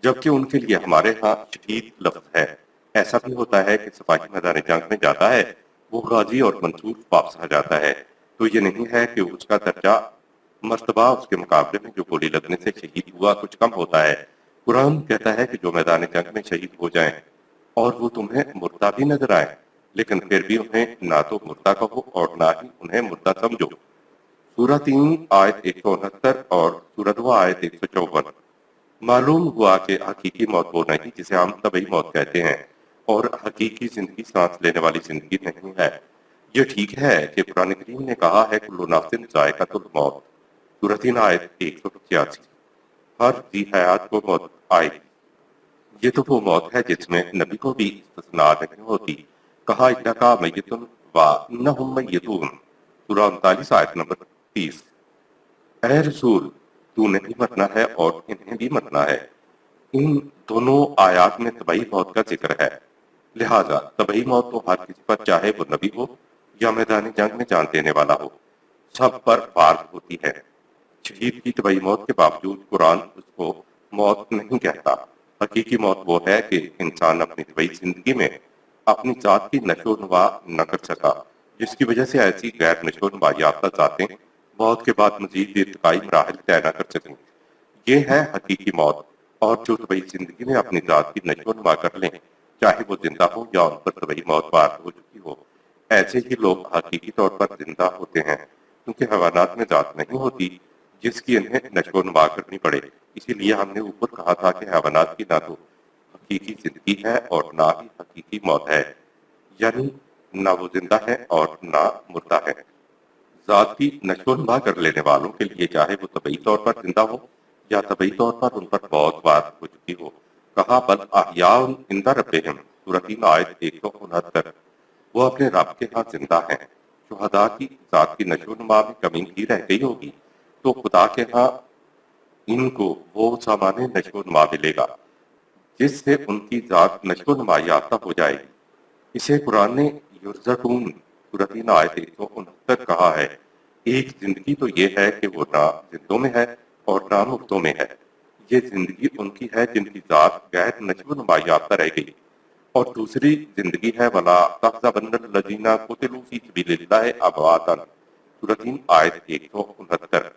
جبکہ ان کے لیے ہمارے ہاں شہید لفظ ہے۔ ایسا بھی ہوتا ہے کہ سپاہی میدان جنگ میں جاتا ہے، وہ غازی اور منصور واپس آ جاتا ہے، تو یہ نہیں ہے کہ اس کا درجہ مرتبہ اس کے مقابلے میں جو گولی لگنے سے شہید ہوا کچھ کم ہوتا ہے۔ قرآن کہتا ہے کہ جو میدان جنگ میں شہید ہو جائیں اور وہ تمہیں مردہ بھی نظر آئے، لیکن پھر بھی انہیں نہ تو مردہ کہو اور نہ ہی انہیں مردہ سمجھو۔ سورہ 3 آیت 169 اور سورہ 2 آیت 154۔ معلوم ہوا کہ حقیقی موت وہ نہیں جسے ہم طبعی موت کہتے ہیں، اور حقیقی زندگی سانس لینے والی زندگی نہیں ہے۔ یہ ٹھیک ہے کہ قرآن کریم نے کہا ہے کل نفس ذائقۃ الموت، سورہ 3 آیت 186۔ ہر ذی حیات کو موت آئے گی۔ یہ تو وہ موت ہے جس میں نبی کو بھی استثناء نہیں ہوتی۔ کہا انکا میتن و انہم میتون، سورہ 39 آیت نمبر 30۔ اے رسول، تو نے بھی مرنا ہے اور انہیں بھی مرنا ہے۔ ان دونوں آیات میں طبعی موت کا ذکر ہے، لہٰذا طبعی موت تو ہر کسی پر، چاہے وہ نبی ہو یا میدان جنگ میں جان دینے والا ہو، سب پر وارد ہوتی ہے۔ شہید کی طبعی موت کے باوجود قرآن اس کو موت نہیں کہتا۔ حقیقی موت وہ ہے کہ انسان اپنی طبعی زندگی میں اپنی ذات کی نشو و نما نہ کر سکا، جس کی وجہ سے ایسی غیر نشو و نما یافتہ ذاتیں موت کے بعد مزید ارتقائی مراحل طے نہ کر سکیں۔ یہ ہے حقیقی موت، اور جو طبعی زندگی میں اپنی ذات کی نشو و نما کر لیں، چاہے وہ زندہ ہو یا ان پر طبعی موت وارد ہو چکی ہو، ایسے ہی لوگ حقیقی طور پر زندہ ہوتے ہیں، کیونکہ حیوانات میں ذات نہیں ہوتی جس کی انہیں نشو و نما کرنی پڑے۔ اسی لیے ہم نے اوپر کہا تھا کہ حیوانات کی نہ تو حقیقی زندگی ہے اور نہ ہی حقیقی موت ہے، یعنی نہ وہ زندہ ہے اور نہ مردہ ہے۔ ذات کی نشو و نما کر لینے والوں کے لیے چاہے وہ طبعی طور پر زندہ ہو یا طبعی طور پر ان پر موت وارد ہو چکی ہو، کہا بل احیاء عند ربہم، سورہ 3 آیت 169۔ وہ اپنے رب کے ہاں زندہ ہیں۔ شہداء کی ذات کی نشو و نما میں کمی ہی رہ گئی ہوگی تو خدا کے ہاں ان کو وہ سامان نشو و نما ملے گا جس سے ان کی ذات نشو و نما یافتہ ہو جائے گی۔ اسے قرآن نے یرزقون، سورہ 3 آیت 169 کہا ہے۔ ایک زندگی تو یہ ہے کہ وہ نہ زندوں میں ہے اور نہ مردوں میں ہے، یہ زندگی ان کی ہے جن کی ذات غیر نشو و نما یافتہ رہ گئی، اور دوسری زندگی ہے ولا تحسبن الذین قتلوا فی سبیل اللہ امواتا، سورۃ 3 آیت 169۔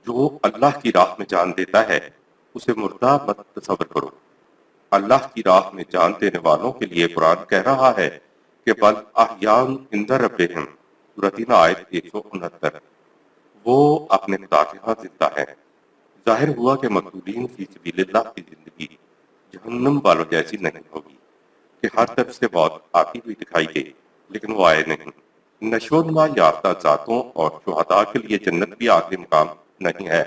جو اللہ کی راہ میں جان دیتا ہے اسے مردہ مت تصور کرو۔ اللہ کی راہ میں جان دینے والوں کے لیے قرآن کہہ رہا ہے کہ بل احیاء عند ربہم، سورۃ 3 آیت 169۔ وہ اپنے خدا کے ہاں زندہ ہے۔ ظاہر ہوا کہ مقتولین فی سبیل اللہ کی زندگی جہنم والوں جیسی نہیں ہوگی کہ ہر طرف سے موت آتی ہوئی دکھائی گئی لیکن وہ آئے نہیں۔ نشو و نما یافتہ ذاتوں اور شہداء کے لیے جنت بھی آخری مقام نہیں ہے،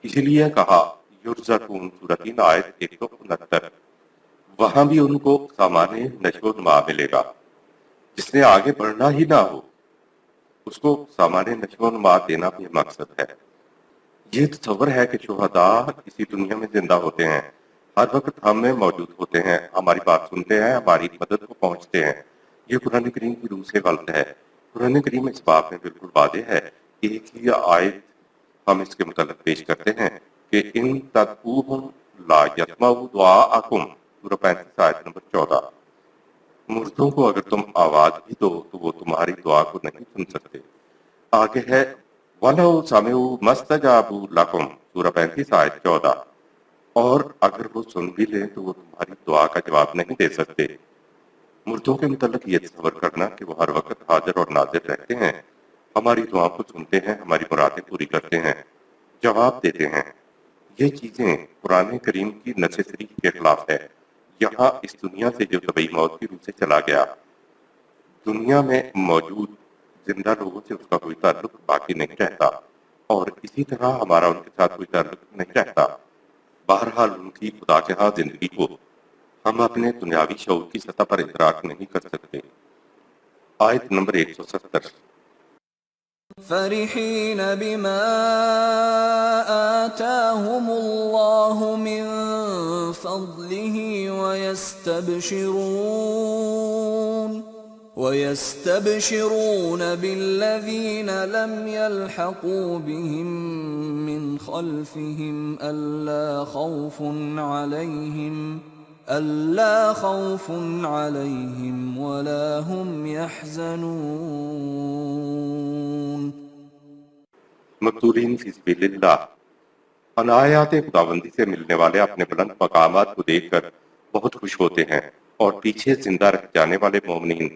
اسی لیے کہا یرزقون، سورۃ 3 آیت 169۔ وہاں بھی ان کو سامان نشو و نما ملے گا۔ جس نے آگے بڑھنا ہی نہ ہو اس کو سامان نشو و نما دینا بھی مقصد ہے۔ یہ تصور ہے کہ شہداء اسی دنیا میں زندہ ہوتے ہیں، ہر وقت ہم میں موجود ہوتے ہیں، ہماری بات سنتے ہیں، ہماری مدد کو پہنچتے ہیں۔ یہ قرآن کریم کی روح سے غلط ہے۔ قرآن کریم اس باب میں بالکل واضح ہے۔ ایک ہی آیت ہم اس کے متعلق پیش کرتے ہیں کہ ان تدعوہم لا یسمعوا دعاءکم، سورہ 35 آیت نمبر 14۔ مردوں کو اگر تم آواز بھی دو تو وہ تمہاری دعا کو نہیں سن سکتے۔ آگے ہے وَلَوْ سَمِعُوا مَا اسْتَجَابُوا لَكُمْ، سورہ 35 آیت 14۔ اور اگر وہ سن بھی لیں تو وہ تمہاری دعا کا جواب نہیں دے سکتے۔ مردوں کے متعلق یہ تصور کرنا کہ وہ ہر وقت حاضر اور ناظر رہتے ہیں، ہماری دعا کو سنتے ہیں، ہماری مرادیں پوری کرتے ہیں، جواب دیتے ہیں، یہ چیزیں قرآن کریم کی نص صریح کے خلاف ہے۔ یہاں اس دنیا سے جو طبعی موت کی روح سے چلا گیا، دنیا میں موجود زندہ لوگوں سے اس کا کوئی تعلق باقی نہیں رہتا، اور اسی طرح ہمارا ان کے ساتھ کوئی تعلق نہیں رہتا۔ بہرحال ان کی خدا کے ہاں زندگی کو ہم اپنے دنیاوی شعور کی سطح پر ادراک نہیں کر سکتے۔ آیت نمبر 170۔ فرحين بما آتاهم الله من فضله ويستبشرون بالذين لم يلحقوا بهم من خلفهم ألا خوف عليهم ولا هم يحزنون۔ مقتولین فی سبیل اللہ، عنایات خداوندی سے ملنے والے اپنے بلند مقامات کو دیکھ کر بہت خوش ہوتے ہیں، اور پیچھے زندہ رہ جانے والے مومنین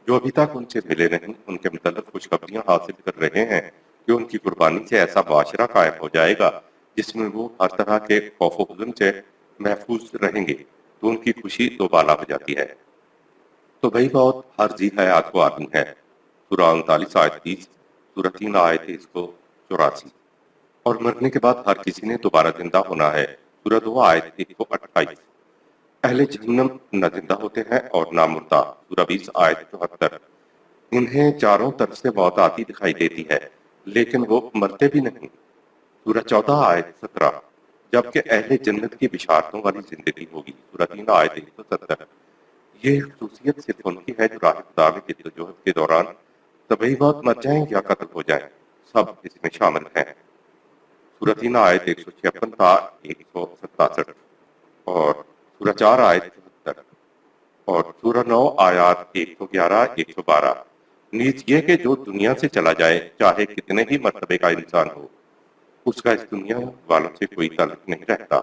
جو ابھی تک ان سے ملے نہیں ان کے متعلق خوشخبریاں حاصل کر رہے ہیں کہ ان کی قربانی سے ایسا معاشرہ قائم ہو جائے گا جس میں وہ ہر طرح کے خوف و حزن سے محفوظ رہیں گے، تو ان کی خوشی دو بالا ہو جاتی ہے۔ تو بھائی بہت ہر ذی حیات کو آدمی ہے، سورہ 39 آیت 30، سورہ 3 آیت 184۔ اور مرنے کے بعد ہر کسی نے دوبارہ زندہ ہونا ہے، سورہ 2 آیت 128۔ اہل جہنم نہ زندہ ہوتے ہیں اور نہ مردہ، سورہ 20 آیت 74۔ انہیں چاروں طرف سے موت آتی دکھائی دیتی ہے لیکن وہ مرتے بھی نہیں، سورہ 14 آیت 17۔ جبکہ اہل جنت کی بشارتوں والی زندگی ہوگی، سورہ 3 آیت 170۔ یہ خصوصیت صرف ان کی ہے جو راہ خدا میں جدوجہد کے دوران طبعی موت مر جائیں یا قتل ہو جائیں، سب اس میں شامل ہیں، سورہ 3 آیت 156 تا 167، اور سورہ 4 آیت 74، اور سورہ 9 آیات 111 112۔ نیز یہ کہ جو دنیا سے چلا جائے چاہے کتنے ہی مرتبے کا انسان ہو، اس کا اس دنیا والوں سے کوئی تعلق نہیں رہتا،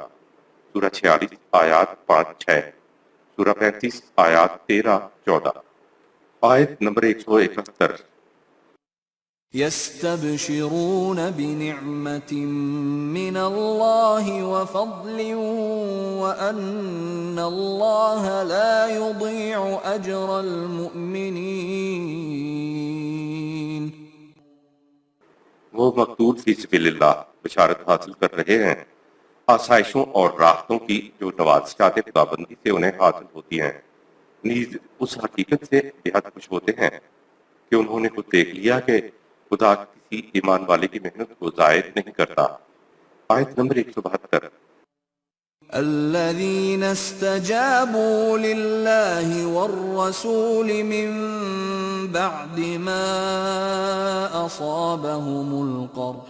سورہ 46 آیات 5-6، سورہ 35 آیات 13-14۔ آیت نمبر 171۔ يستبشرون بنعمة من الله وفضل وأن الله لا يضيع أجر المؤمنين۔ وہ مقتول فی سبیل اللہ بشارت حاصل کر رہے ہیں آسائشوں اور راحتوں کی جو نوازشات خداوندی سے انہیں حاصل ہوتی ہیں، نیز اس حقیقت سے بہت خوش ہوتے ہیں کہ انہوں نے خود دیکھ لیا کہ خدا کسی ایمان والے کی محنت کو ضائع نہیں کرتا۔ آیت نمبر 172۔ الذين استجابوا لله والرسول من بعد ما أصابهم القرح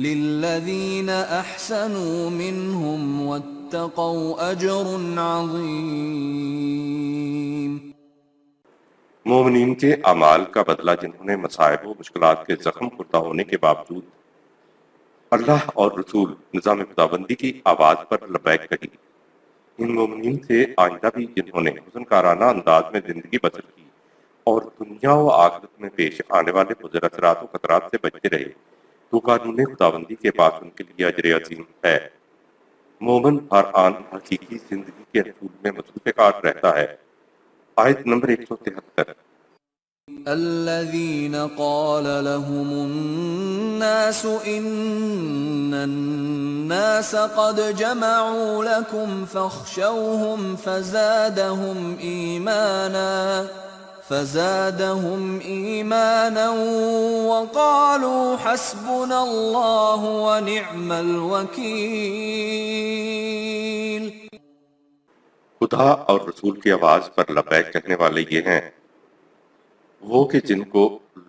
للذین احسنوا منہم واتقوا اجر عظیم۔ مومنین کے اعمال کا بدلہ جنہوں نے مصائب و مشکلات کے زخم خوردہ ہونے کے باوجود اللہ اور رسول نظام خداوندی کی آواز پر لبیک کہی، ان مومنین سے آئندہ بھی جنہوں نے حسن کارانہ انداز میں زندگی بسر کی اور دنیا و آخرت میں پیش آنے والے مضر اثرات و خطرات سے بچتے رہے تو قانون خداوندی کے پاس ان کے لیے اجر عظیم ہے۔ مومن ہر آن حقیقی زندگی کے حصول میں مصروف کار رہتا ہے۔ آیت نمبر 173۔ الذين قال لهم الناس إن الناس قد جمعوا لكم فاخشوهم فزادهم إيمانا وقالوا حسبنا الله ونعم الوكيل۔ خدا اور رسول کی آواز پر لبیک کہنے والے یہ ہیں وہ کہ جن کو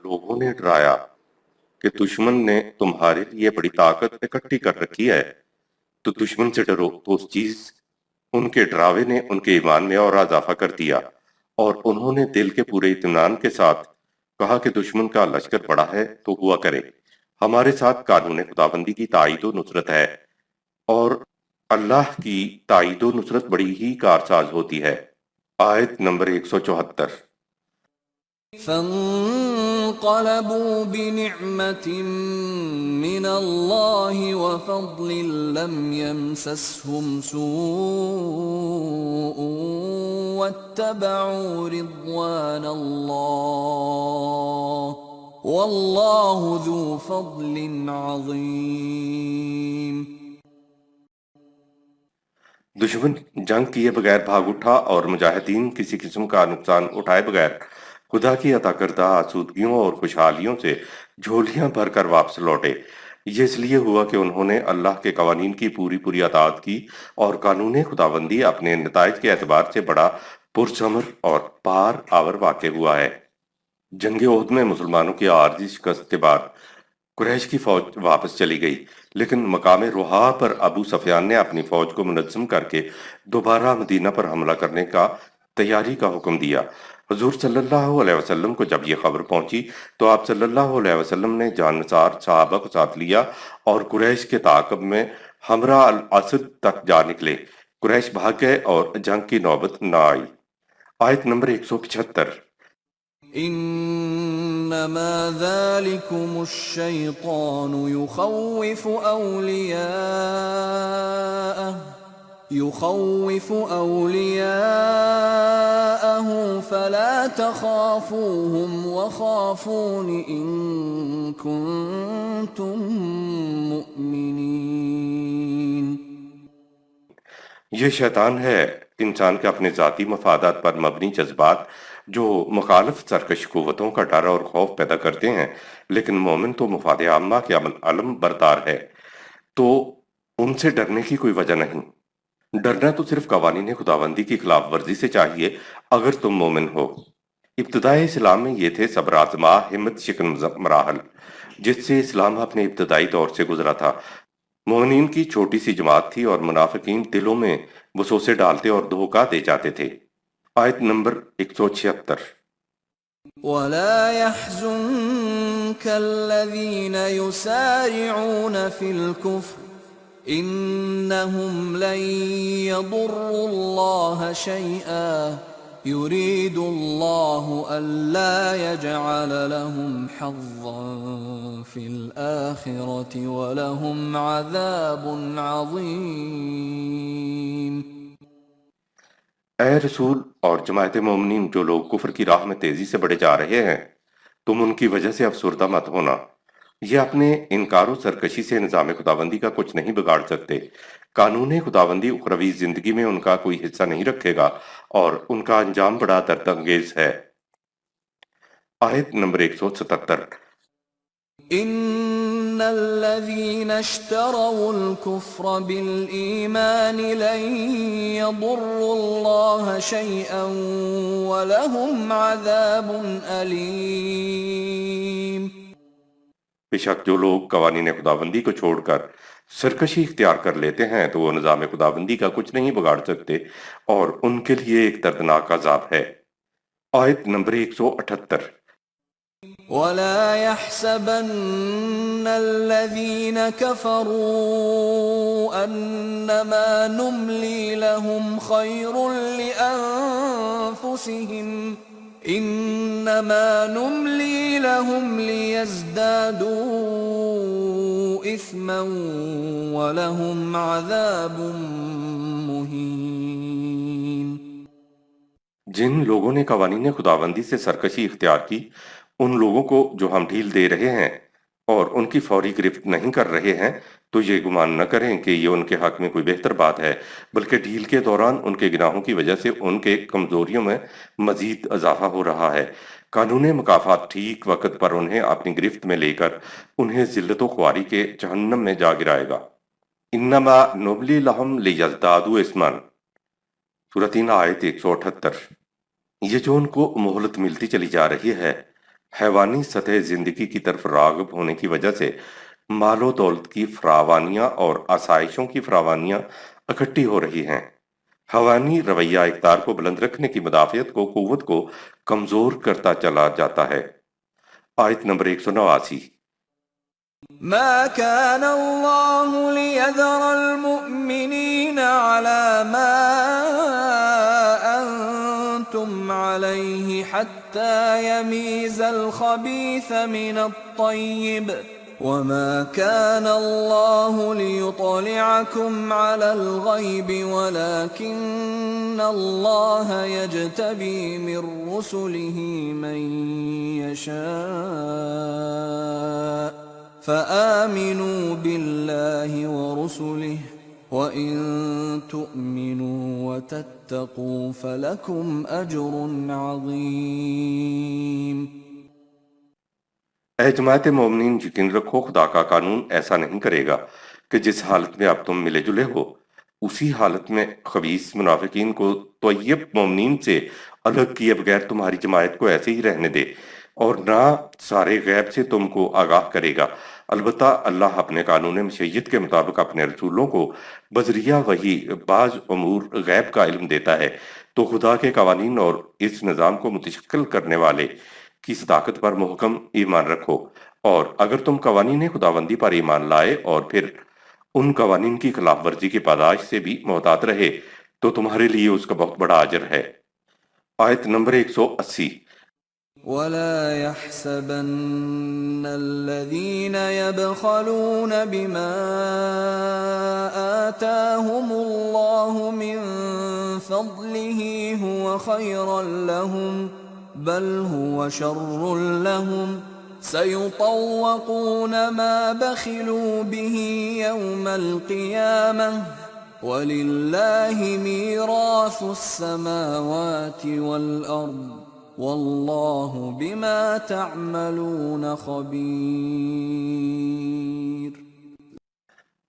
لوگوں نے ڈرایا کہ دشمن نے تمہارے لیے بڑی طاقت اکٹھی کر رکھی ہے تو دشمن سے ڈرو، تو اس چیز ان کے ڈراوے نے ان کے ایمان میں اور اضافہ کر دیا، اور انہوں نے دل کے پورے اطمینان کے ساتھ کہا کہ دشمن کا لشکر بڑا ہے تو ہوا کرے، ہمارے ساتھ قانون خداوندی کی تائید و نصرت ہے، اور اللہ کی تائید و نصرت بڑی ہی کارساز ہوتی ہے۔ آیت نمبر 174۔ فانقلبوا بنعمة من الله وفضل لم يمسسهم سوء واتبعوا رضوان الله والله ذو فضل عظيم۔ دشمن جنگ کیے بغیر بھاگ اٹھا اور مجاہدین کسی قسم کا نقصان اٹھائے بغیر خدا کی عطا کردہ آسودگیوں اور خوشحالیوں سے جھولیاں بھر کر واپس لوٹے۔ یہ اس لیے ہوا کہ انہوں نے اللہ کے قوانین کی پوری اطاعت کی، اور قانون خداوندی اپنے نتائج کے اعتبار سے بڑا پرثمر اور پار آور واقع ہوا ہے۔ جنگ احد میں مسلمانوں کی عارضی شکست کے بعد قریش کی فوج واپس چلی گئی، لیکن مقام روحا پر ابو سفیان نے اپنی فوج کو منظم کر کے دوبارہ مدینہ پر حملہ کرنے کا تیاری کا حکم دیا۔ حضور صلی اللہ علیہ وسلم کو جب یہ خبر پہنچی تو آپ صلی اللہ علیہ وسلم نے جاننثار صحابہ کو ساتھ لیا اور قریش کے تعاقب میں ہمراہ الاسد تک جا نکلے۔ قریش بھاگ گئے اور جنگ کی نوبت نہ آئی۔ آیت نمبر 175۔ انما ذلكم الشيطان يخوف أولياءه فلا تخافوهم وخافون إن كنتم مؤمنين۔ یہ شیطان ہے انسان کے اپنے ذاتی مفادات پر مبنی جذبات جو مخالف سرکش قوتوں کا ڈر اور خوف پیدا کرتے ہیں، لیکن مومن تو مفاد عامہ کے علم بردار ہے، تو ان سے ڈرنے کی کوئی وجہ نہیں۔ ڈرنا تو صرف قوانین خداوندی کی خلاف ورزی سے چاہیے اگر تم مومن ہو۔ ابتدائی اسلام میں یہ تھے صبر آزما ہمت شکن مراحل جس سے اسلام اپنے ابتدائی دور سے گزرا تھا۔ مومنین کی چھوٹی سی جماعت تھی اور منافقین دلوں میں وسوسے ڈالتے اور دھوکہ دے جاتے تھے۔ آیت نمبر 176۔ وَلَا يَحْزُنكَ الَّذِينَ يُسَارِعُونَ فِي الْكُفْرِ إِنَّهُمْ لَن يَضُرُّوا اللَّهَ شَيْئًا يُرِيدُ اللَّهُ أَلَّا يَجْعَلَ لَهُمْ حَظًّا فِي الْآخِرَةِ وَلَهُمْ عَذَابٌ عَظِيمٌ۔ اے رسول اور جماعت مومنین، جو لوگ کفر کی راہ میں تیزی سے بڑھے جا رہے ہیں تم ان کی وجہ سے افسردہ مت ہونا، یہ اپنے انکار و سرکشی سے نظام خداوندی کا کچھ نہیں بگاڑ سکتے۔ قانون خداوندی اخروی زندگی میں ان کا کوئی حصہ نہیں رکھے گا اور ان کا انجام بڑا درد انگیز ہے۔ آیت نمبر 177۔ ان الذين اشتروا الكفر بالإيمان لن يضروا الله شيئا ولهم عذاب أليم۔ بے شک جو لوگ قوانین خداوندی کو چھوڑ کر سرکشی اختیار کر لیتے ہیں تو وہ نظام خداوندی کا کچھ نہیں بگاڑ سکتے اور ان کے لیے ایک دردناک عذاب ہے۔ آیت نمبر 178۔ ولا يحسبن الذين كفروا أنما نملي لهم خير لأنفسهم إنما نملي لهم ليزدادوا إثما ولهم عذاب مهين۔ جن لوگوں نے قوانین خداوندی سے سرکشی اختیار کی، ان لوگوں کو جو ہم ڈھیل دے رہے ہیں اور ان کی فوری گرفت نہیں کر رہے ہیں تو یہ گمان نہ کریں کہ یہ ان کے حق میں کوئی بہتر بات ہے، بلکہ ڈھیل کے دوران ان کے گناہوں کی وجہ سے ان کے کمزوریوں میں مزید اضافہ ہو رہا ہے۔ قانون مکافات ٹھیک وقت پر انہیں اپنی گرفت میں لے کر انہیں ذلت و خواری کے جہنم میں جا گرائے گا۔ انما نبلی لہم لیزدادوا اسما، سورۃ 3 آیت 178۔ یہ جو ان کو مہلت ملتی چلی جا رہی ہے، حیوانی سطح زندگی کی طرف راغب ہونے کی وجہ سے مال و دولت کی فراوانیاں اور آسائشوں کی فراوانیاں اکٹھی ہو رہی ہیں۔ حیوانی رویہ اقدار کو بلند رکھنے کی مدافعت کو، قوت کو کمزور کرتا چلا جاتا ہے۔ آیت نمبر 189۔ ما كان الله ليذر المؤمنين على ما أنتم عليه حتى يميز الخبيث من الطيب وما كان الله ليطلعكم على الغيب ولكن الله يجتبي من رسله من يشاء فآمنوا بالله ورسله وإن تؤمنوا وتتقوا فلكم أجر عظيم۔ اے جماعت مومنین، یقین رکھو خدا کا قانون ایسا نہیں کرے گا کہ جس حالت میں اب تم ملے جلے ہو اسی حالت میں خبیث منافقین کو طیب مومنین سے الگ کیے بغیر تمہاری جماعت کو ایسے ہی رہنے دے، اور نہ سارے غیب سے تم کو آگاہ کرے گا۔ البتہ اللہ اپنے قانون مشیت کے مطابق اپنے رسولوں کو بذریعہ وحی بعض امور غیب کا علم دیتا ہے، تو خدا کے قوانین اور اس نظام کو متشکل کرنے والے کی صداقت پر محکم ایمان رکھو، اور اگر تم قوانین خداوندی پر ایمان لائے اور پھر ان قوانین کی خلاف ورزی کی پاداش سے بھی محتاط رہے تو تمہارے لیے اس کا بہت بڑا اجر ہے۔ آیت نمبر 180۔ ولا يحسبن الذين يبخلون بما آتاهم الله من فضله هو خيرا لهم بل هو شر لهم سيطوقون ما بخلوا به يوم القيامة ولله ميراث السماوات والأرض واللہ بما تعملون خبیر۔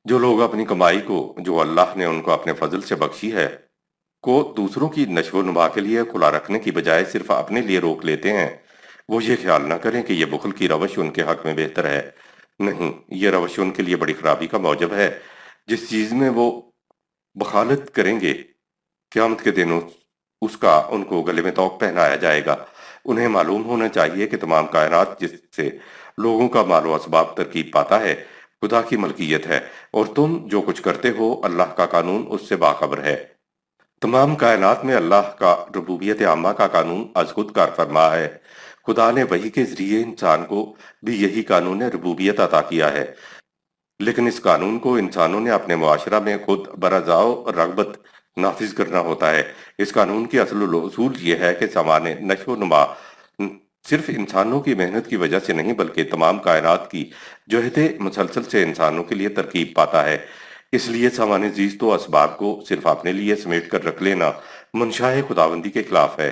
جو لوگ اپنی کمائی کو جو اللہ نے ان کو اپنے فضل سے بخشی ہے کو دوسروں کی نشو و نما کے لیے کھلا رکھنے کی بجائے صرف اپنے لیے روک لیتے ہیں، وہ یہ خیال نہ کریں کہ یہ بخل کی روش ان کے حق میں بہتر ہے۔ نہیں، یہ روش ان کے لیے بڑی خرابی کا موجب ہے۔ جس چیز میں وہ بخالت کریں گے قیامت کے دن اس کا ان کو گلے میں طوق پہنایا جائے گا۔ انہیں معلوم ہونا چاہیے کہ تمام کائنات جس سے لوگوں کا مال و اسباب ترکیب پاتا ہے خدا کی ملکیت ہے، اور تم جو کچھ کرتے ہو اللہ کا قانون اس سے باخبر ہے۔ تمام کائنات میں اللہ کا ربوبیت عامہ کا قانون از خود کار فرما ہے۔ خدا نے وحی کے ذریعے انسان کو بھی یہی قانون ربوبیت عطا کیا ہے، لیکن اس قانون کو انسانوں نے اپنے معاشرہ میں خود برضا و رغبت نافذ کرنا ہوتا ہے۔ اس قانون کی اصل اصول یہ ہے کہ سامان نشو و نما صرف انسانوں کی محنت کی وجہ سے نہیں بلکہ تمام کائنات کی جہد مسلسل سے انسانوں کے لیے ترکیب پاتا ہے۔ اس لیے سامان زیست و اسباب کو صرف اپنے لیے سمیٹ کر رکھ لینا منشاء خداوندی کے خلاف ہے۔